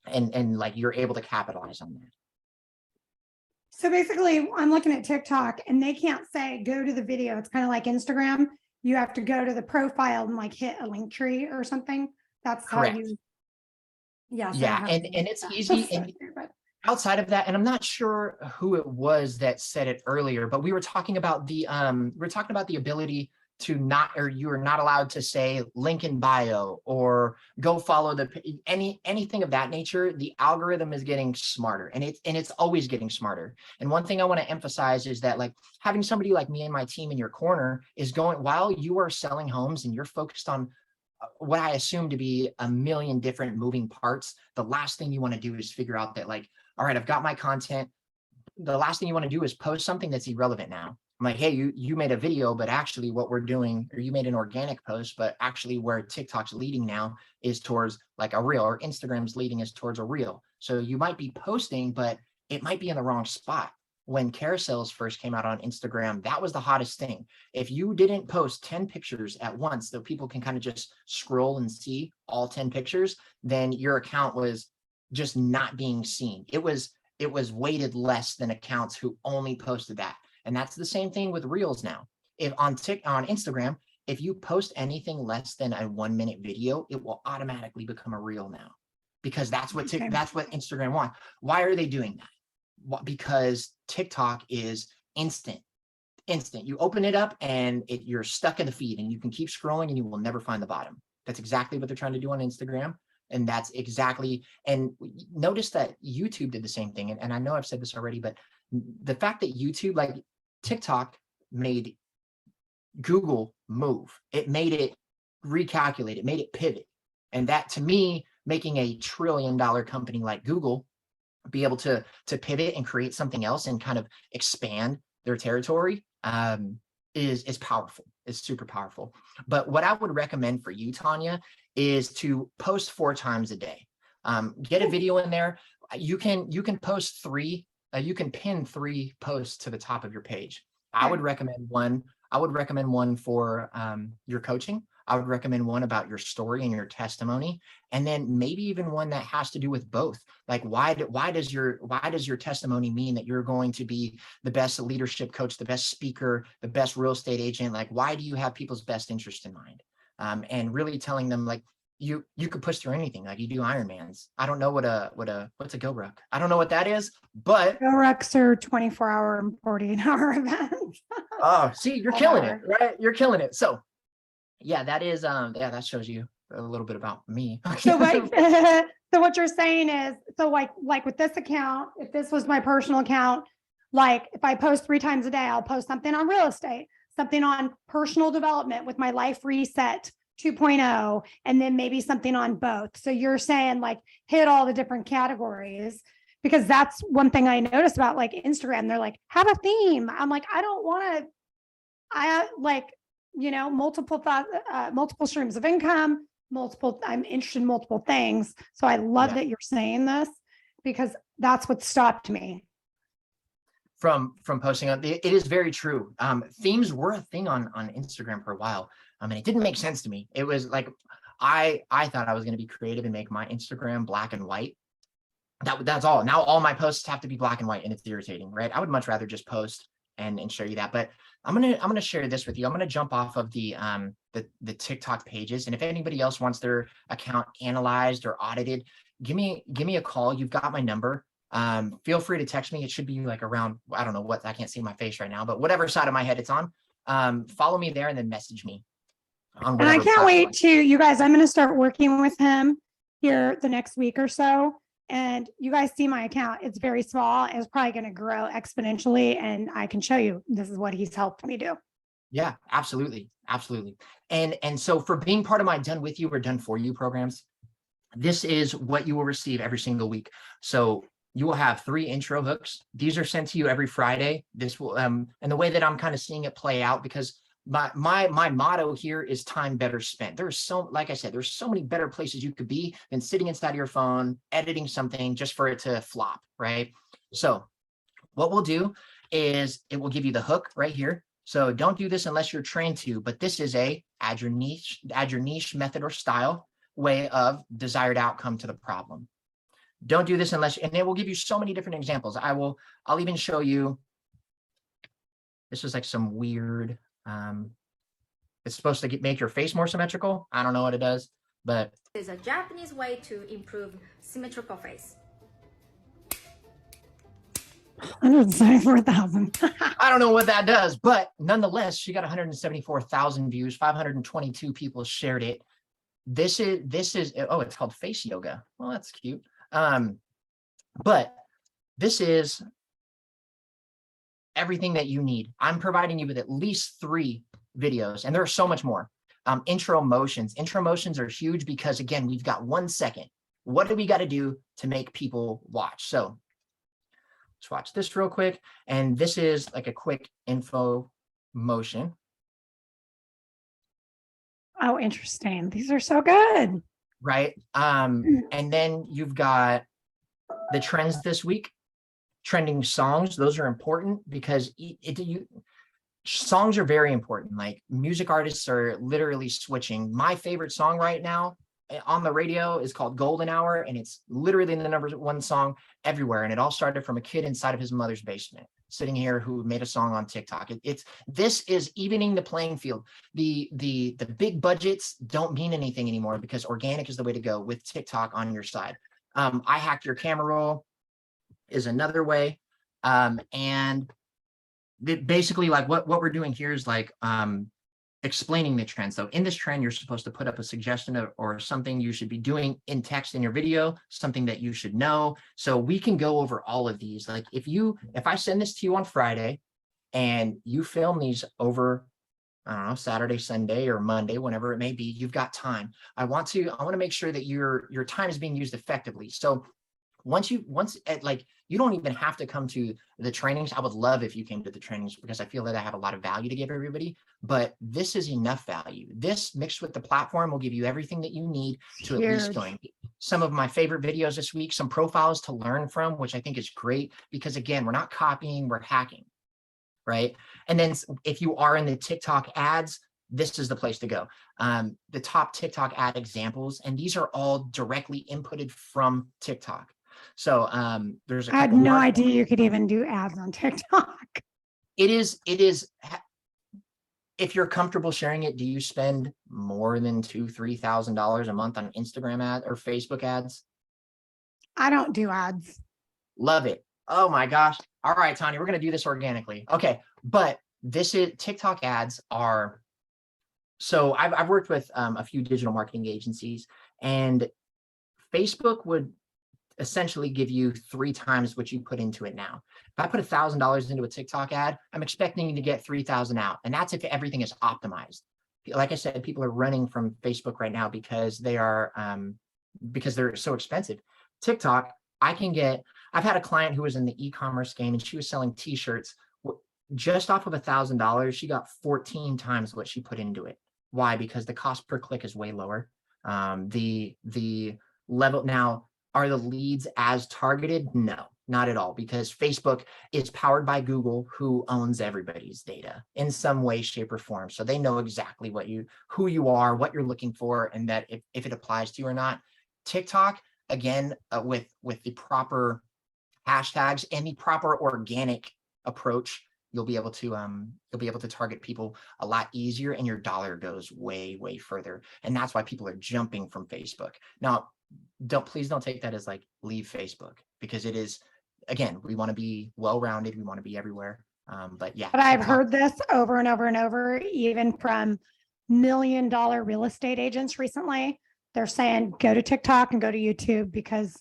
And like you're able to capitalize on that. So basically, I'm looking at TikTok and they can't say go to the video. It's kind of like Instagram. You have to go to the profile and like hit a link tree or something. That's correct. How you. Yeah. Yeah, and it's easy. outside of that, and I'm not sure who it was that said it earlier, but we were talking about the ability to not, or you are not allowed to say link in bio or go follow anything of that nature. The algorithm is getting smarter, and it's always getting smarter. And one thing I want to emphasize is that, like, having somebody like me and my team in your corner is going, while you are selling homes and you're focused on what I assume to be a million different moving parts, the last thing you want to do is figure out that, like, all right, I've got my content. The last thing you want to do is post something that's irrelevant now. I'm like, hey, you made a video, but actually what we're doing, or you made an organic post, but actually where TikTok's leading now is towards like a reel, or Instagram's leading us towards a reel. So you might be posting, but it might be in the wrong spot. When carousels first came out on Instagram, that was the hottest thing. If you didn't post 10 pictures at once, so people can kind of just scroll and see all 10 pictures, then your account was just not being seen. It was weighted less than accounts who only posted that. And that's the same thing with reels now. If on Instagram, if you post anything less than a 1-minute video, it will automatically become a reel now, because that's what that's what Instagram wants. Why are they doing that? Because TikTok is instant. You open it up and you're stuck in the feed, and you can keep scrolling and you will never find the bottom. That's exactly what they're trying to do on Instagram. And that's exactly, and notice that YouTube did the same thing. And I know I've said this already, but the fact that YouTube, like TikTok, made Google move, it made it recalculate, it made it pivot. And that, to me, making a $1 trillion company like Google be able to pivot and create something else and kind of expand their territory is powerful. It's super powerful. But what I would recommend for you, Tanya, is to post 4 times a day. Get a video in there. You can post 3. You can pin 3 posts to the top of your page. I would recommend one. I would recommend one for your coaching. I would recommend one about your story and your testimony, and then maybe even one that has to do with both. Like, why does your testimony mean that you're going to be the best leadership coach, the best speaker, the best real estate agent? Like, why do you have people's best interest in mind? And really telling them, like, you could push through anything. Like, you do Ironmans. I don't know what's a GoRuck. I don't know what that is, but GoRucks are 24-hour and 48-hour events. Oh, see, you're killing it, right? You're killing it. So yeah, that is, that shows you a little bit about me. So what you're saying is, so like with this account, if this was my personal account, like if I post 3 times a day, I'll post something on real estate, something on personal development with my Life Reset 2.0, and then maybe something on both. So you're saying, like, hit all the different categories, because that's one thing I noticed about, like, Instagram. They're like, have a theme. I'm like, I don't want to, multiple streams of income, I'm interested in multiple things. So I love that you're saying this, because that's what stopped me from posting on. It is very true. Themes were a thing on Instagram for a while. And it didn't make sense to me. It was like, I thought I was going to be creative and make my Instagram black and white. That's all. Now all my posts have to be black and white, and it's irritating, right? I would much rather just post and show you that. But I'm gonna share this with you. I'm gonna jump off of the TikTok pages, and if anybody else wants their account analyzed or audited, give me a call. You've got my number. Feel free to text me. It should be like around, I don't know what, I can't see my face right now, but whatever side of my head it's on. Follow me there and then message me. And I can't wait to, you guys, I'm going to start working with him here the next week or so. And you guys see my account, it's very small. It's probably going to grow exponentially. And I can show you, this is what he's helped me do. Yeah, absolutely. Absolutely. And so for being part of my Done With You or Done For You programs, this is what you will receive every single week. So you will have 3 intro hooks. These are sent to you every Friday. This will, and the way that I'm kind of seeing it play out, because my motto here is time better spent. There's so, like I said, there's so many better places you could be than sitting inside of your phone, editing something just for it to flop, right? So what we'll do is it will give you the hook right here. So don't do this unless you're trained to, but this is a add your niche method or style way of desired outcome to the problem. Don't do this unless, and it will give you so many different examples. I'll even show you, this is like some weird, it's supposed to make your face more symmetrical. I don't know what it does, but there's a Japanese way to improve symmetrical face. 174,000. I don't know what that does, but nonetheless, she got 174,000 views, 522 people shared it. This is, oh, it's called face yoga. Well, that's cute. But this is everything that you need. I'm providing you with at least 3 videos, and there's so much more. Intro motions are huge because, again, we've got 1 second. What do we got to do to make people watch? So let's watch this real quick. And this is like a quick info motion. Oh, interesting. These are so good. Right. And then you've got the trends this week, trending songs. Those are important because songs are very important. Like music artists are literally switching. My favorite song right now on the radio is called Golden Hour, and it's literally the #1 song everywhere. And it all started from a kid inside of his mother's basement sitting here who made a song on TikTok. This is evening the playing field. The big budgets don't mean anything anymore because organic is the way to go with TikTok on your side. I hacked your camera roll is another way. And basically like what we're doing here is like explaining the trend. So in this trend, you're supposed to put up a suggestion or something you should be doing in text in your video, something that you should know. So we can go over all of these. Like if I send this to you on Friday and you film these over, I don't know, Saturday, Sunday, or Monday, whenever it may be, you've got time. I want to make sure that your time is being used effectively. So you don't even have to come to the trainings. I would love if you came to the trainings because I feel that I have a lot of value to give everybody, but this is enough value. This mixed with the platform will give you everything that you need to at least going. Some of my favorite videos this week, some profiles to learn from, which I think is great because again, we're not copying, we're hacking, right? And then if you are in the TikTok ads, this is the place to go. The top TikTok ad examples, and these are all directly inputted from TikTok. So there's a couple. I had no idea you could even do ads on TikTok. It is. If you're comfortable sharing it, do you spend more than $2,000-3,000 a month on Instagram ads or Facebook ads? I don't do ads. Love it. Oh my gosh. All right, Tanya, we're going to do this organically. Okay. But TikTok ads are, so I've worked with a few digital marketing agencies, and Facebook would essentially give you 3 times what you put into it now. If I put $1,000 into a TikTok ad, I'm expecting to get 3,000 out. And that's if everything is optimized. Like I said, people are running from Facebook right now because they're so expensive. TikTok, I've had a client who was in the e-commerce game and she was selling t-shirts. Just off of $1,000, she got 14 times what she put into it. Why? Because the cost per click is way lower. The level now, are the leads as targeted? No, not at all, because Facebook is powered by Google, who owns everybody's data in some way, shape, or form. So they know exactly who you are, what you're looking for, and that if it applies to you or not. TikTok, again, with the proper hashtags and the proper organic approach, you'll be able to target people a lot easier, and your dollar goes way, way further. And that's why people are jumping from Facebook. Now, please don't take that as like leave Facebook, because it is, again, we want to be well-rounded, we want to be everywhere. But yeah. But I've heard this over and over and over, even from $1 million real estate agents recently. They're saying go to TikTok and go to YouTube because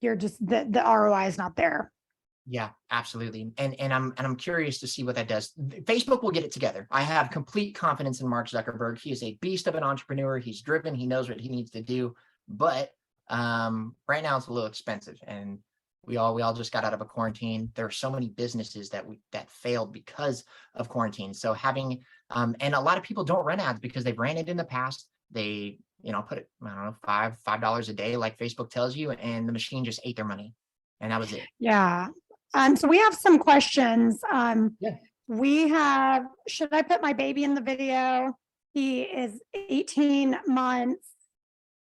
you're just the ROI is not there. Yeah, absolutely. And I'm curious to see what that does. Facebook will get it together. I have complete confidence in Mark Zuckerberg. He is a beast of an entrepreneur. He's driven, he knows what he needs to do. But right now it's a little expensive, and we all just got out of a quarantine. There are so many businesses that failed because of quarantine. So having and a lot of people don't run ads because they've ran it in the past. They put it, I don't know, $5 a day like Facebook tells you, and the machine just ate their money, and that was it. Yeah. So we have some questions. Yeah. We have, should I put my baby in the video? He is 18 months.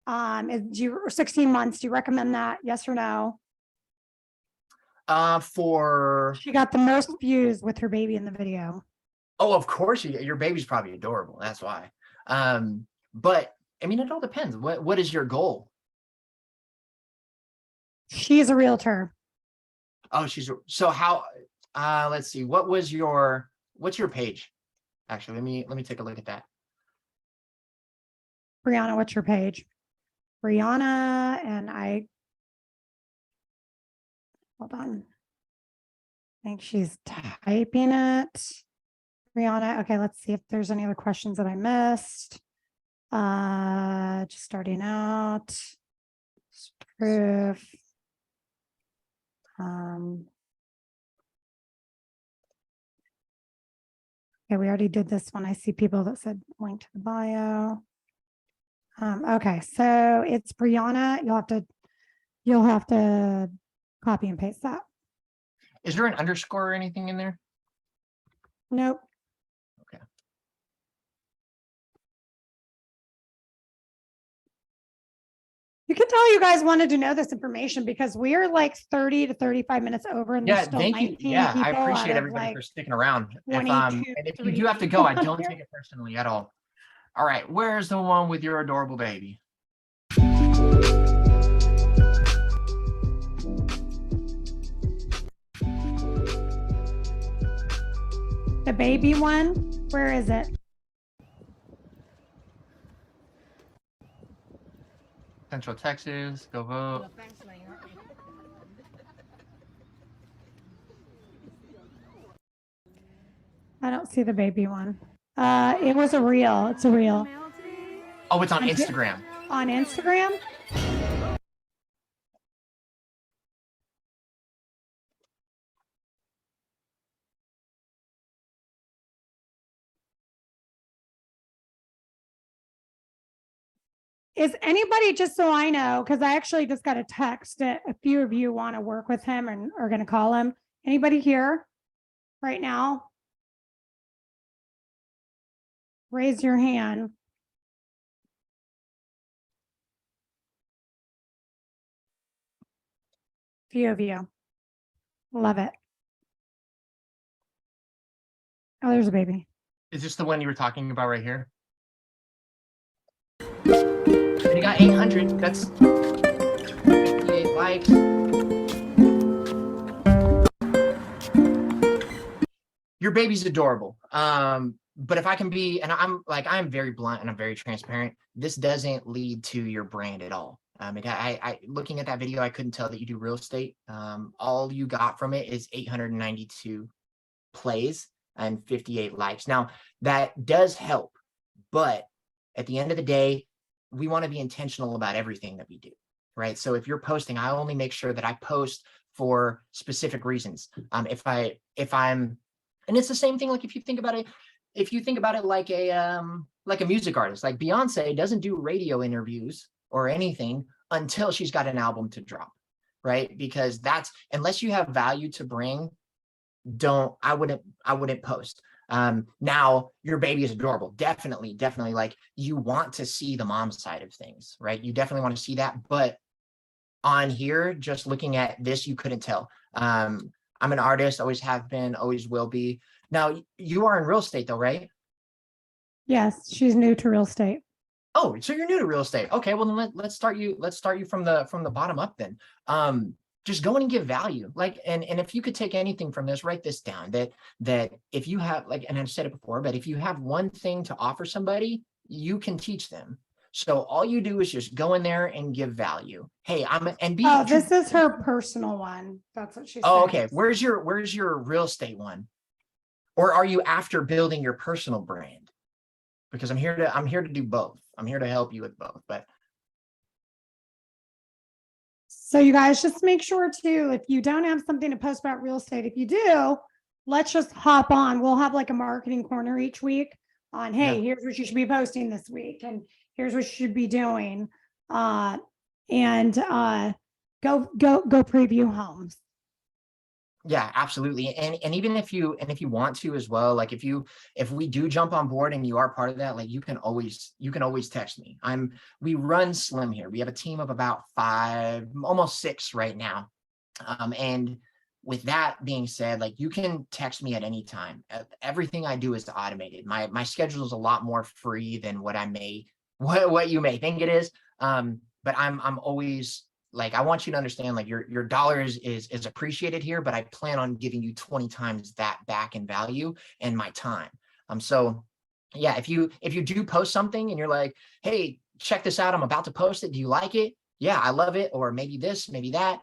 16 months. Do you recommend that? Yes or no? She got the most views with her baby in the video. Oh, of course, your baby's probably adorable. That's why. But I mean, it all depends. What is your goal? She's a realtor. Oh, so how, let's see, what's your page? Actually, let me take a look at that. Brianna, what's your page? Brianna, and hold on. I think she's typing it. Brianna, okay, let's see if there's any other questions that I missed. Just starting out. Proof. Okay, we already did this one. I see people that said link to the bio. Okay, so it's Brianna. You'll have to copy and paste that. Is there an underscore or anything in there? Nope. Okay. You can tell you guys wanted to know this information because we're like 30 to 35 minutes over and there's Yeah, still thank you. 19 Yeah, I people appreciate out of everybody like for sticking around. And 22, if you 3 do have to go, I people don't here. take it personally at all. All right, where's the one with your adorable baby? The baby one, where is it? Central Texas, go vote. I don't see the baby one. It was a reel. It's a reel. Oh, it's on Instagram. On Instagram? Is anybody, just so I know, because I actually just got a text that a few of you want to work with him and are going to call him. Anybody here right now? Raise your hand. Few of you. Love it. Oh, there's a baby. Is this the one you were talking about right here? And you got 800. That's 58 likes. Your baby's adorable. But if I can be, and I'm very blunt and I'm very transparent, this doesn't lead to your brand at all. I looking at that video, I couldn't tell that you do real estate. All you got from it is 892 plays and 58 likes. Now that does help, but at the end of the day, we want to be intentional about everything that we do, right? So if you're posting, I only make sure that I post for specific reasons. If I'm, and it's the same thing. Like if you think about it like a music artist, like Beyonce doesn't do radio interviews or anything until she's got an album to drop, right? Because that's, unless you have value to bring, I wouldn't post. Now your baby is adorable. Definitely. Like you want to see the mom side of things, right? You definitely want to see that. But on here, just looking at this, you couldn't tell. I'm an artist, always have been, always will be. Now you are in real estate though, right? Yes, she's new to real estate. Oh, so you're new to real estate. Okay, well then let's start you from the bottom up then. Just go in and give value. Like, and if you could take anything from this, write this down, that if you have, like, and I've said it before, but if you have one thing to offer somebody, you can teach them. So all you do is just go in there and give value. Hey, this is her personal one. That's what she said. Oh, okay. Where's your real estate one? Or are you after building your personal brand? Because I'm here to do both. I'm here to help you with both, but. So you guys just make sure too, if you don't have something to post about real estate, if you do, let's just hop on. We'll have like a marketing corner each week on, hey, here's what you should be posting this week. And here's what you should be doing. Go preview homes. Yeah, absolutely. And even if you want to as well, like if we do jump on board and you are part of that, like you can always text me. We run slim here. We have a team of about 5, almost 6 right now. And with that being said, like you can text me at any time. Everything I do is automated. My schedule is a lot more free than what you may think it is. But I'm always like, I want you to understand, like, your dollars is appreciated here, but I plan on giving you 20 times that back in value and my time. So yeah, if you do post something and you're like, hey, check this out, I'm about to post it, do you like it? Yeah, I love it. Or maybe this, maybe that.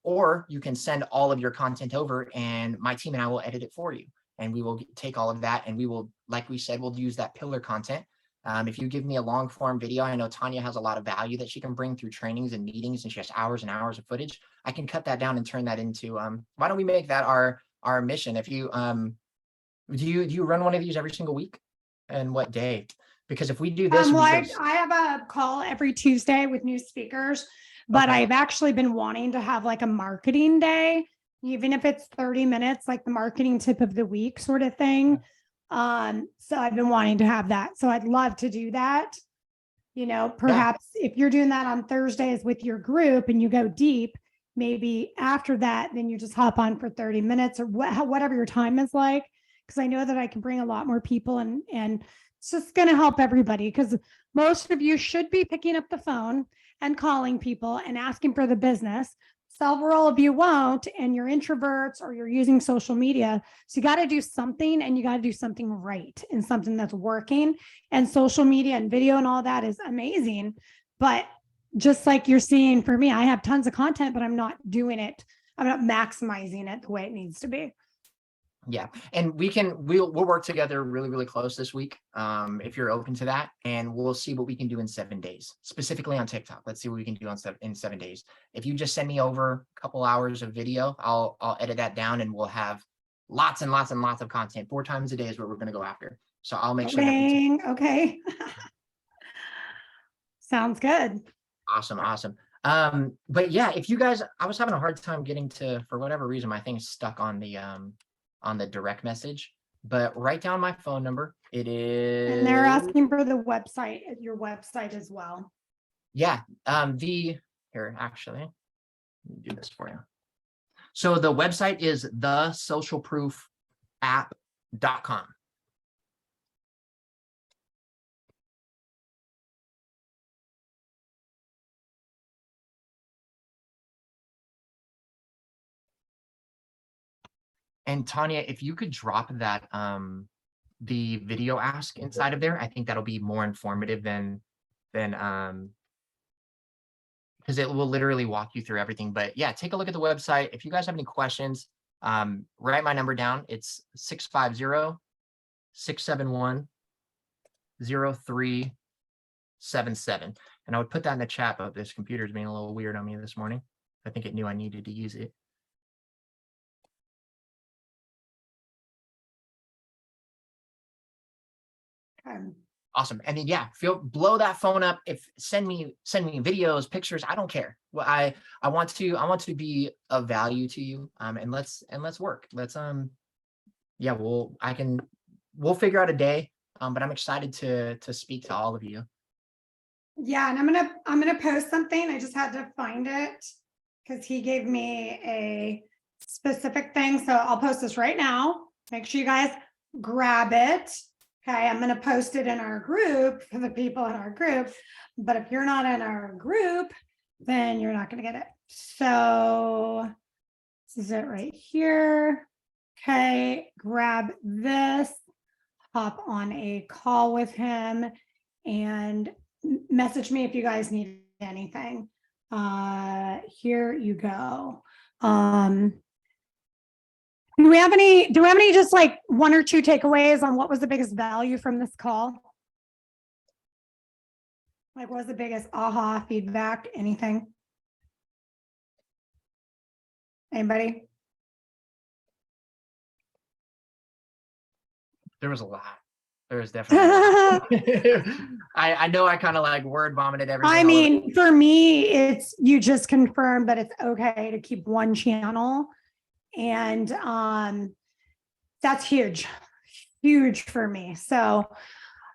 Or you can send all of your content over and my team and I will edit it for you. And we will take all of that and we will, like we said, we'll use that pillar content. If you give me a long form video, I know Tanya has a lot of value that she can bring through trainings and meetings, and she has hours and hours of footage. I can cut that down and turn that into, why don't we make that our mission? If you, do you run one of these every single week? And what day? Because if we do this, Well, I have a call every Tuesday with new speakers, but Okay. I've actually been wanting to have like a marketing day, even if it's 30 minutes, like the marketing tip of the week sort of thing. So I've been wanting to have that. So I'd love to do that. You know, perhaps if you're doing that on Thursdays with your group and you go deep, maybe after that, then you just hop on for 30 minutes or whatever your time is like. Because I know that I can bring a lot more people and it's just going to help everybody, because most of you should be picking up the phone and calling people and asking for the business. Several of you won't, and you're introverts or you're using social media. So you got to do something, and you got to do something right and something that's working. And social media and video and all that is amazing. But just like you're seeing for me, I have tons of content, but I'm not doing it. I'm not maximizing it the way it needs to be. Yeah, and we'll work together really, really close this week. If you're open to that, and we'll see what we can do in 7 days, specifically on TikTok. Let's see what we can do in 7 days. If you just send me over a couple hours of video, I'll edit that down and we'll have lots and lots and lots of content. 4 times a day is what we're going to go after. So I'll make sure that Okay. Sounds good. Awesome. But yeah, if you guys, I was having a hard time getting to, for whatever reason, my thing's stuck on the direct message, but write down my phone number. It is, And they're asking for the website, your website as well. yeah. Here, actually, let me do this for you. So the website is thesocialproofapp.com. And Tanya, if you could drop that, the video ask inside of there, I think that'll be more informative than because it will literally walk you through everything. But yeah, take a look at the website. If you guys have any questions, write my number down. It's 650-671-0377. And I would put that in the chat, but this computer's being a little weird on me this morning. I think it knew I needed to use it. Awesome. And then yeah, blow that phone up. Send me videos, pictures. I don't care. Well, I want to be of value to you. And let's work. Let's yeah, we'll figure out a day. But I'm excited to speak to all of you. Yeah, and I'm gonna post something. I just had to find it because he gave me a specific thing. So I'll post this right now. Make sure you guys grab it. Okay, I'm going to post it in our group for the people in our group. But if you're not in our group, then you're not going to get it. So this is it right here. Okay, grab this, hop on a call with him, and message me if you guys need anything. Here you go. Do we have any just like 1 or 2 takeaways on what was the biggest value from this call? Like, what was the biggest aha feedback? Anything? Anybody? There was a lot. There was definitely I know I kind of like word vomited everything. I mean, for me, it's you just confirmed that it's okay to keep one channel. And that's huge for me. So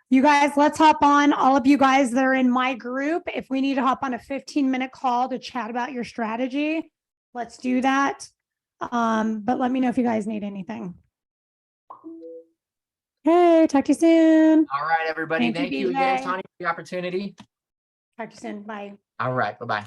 you guys, let's hop on. All of you guys that are in my group, if we need to hop on a 15-minute call to chat about your strategy, let's do that. But let me know if you guys need anything. Okay, talk to you soon. All right, everybody. Thank you again, Tanya, for the opportunity. Talk to you soon. Bye. All right, bye-bye.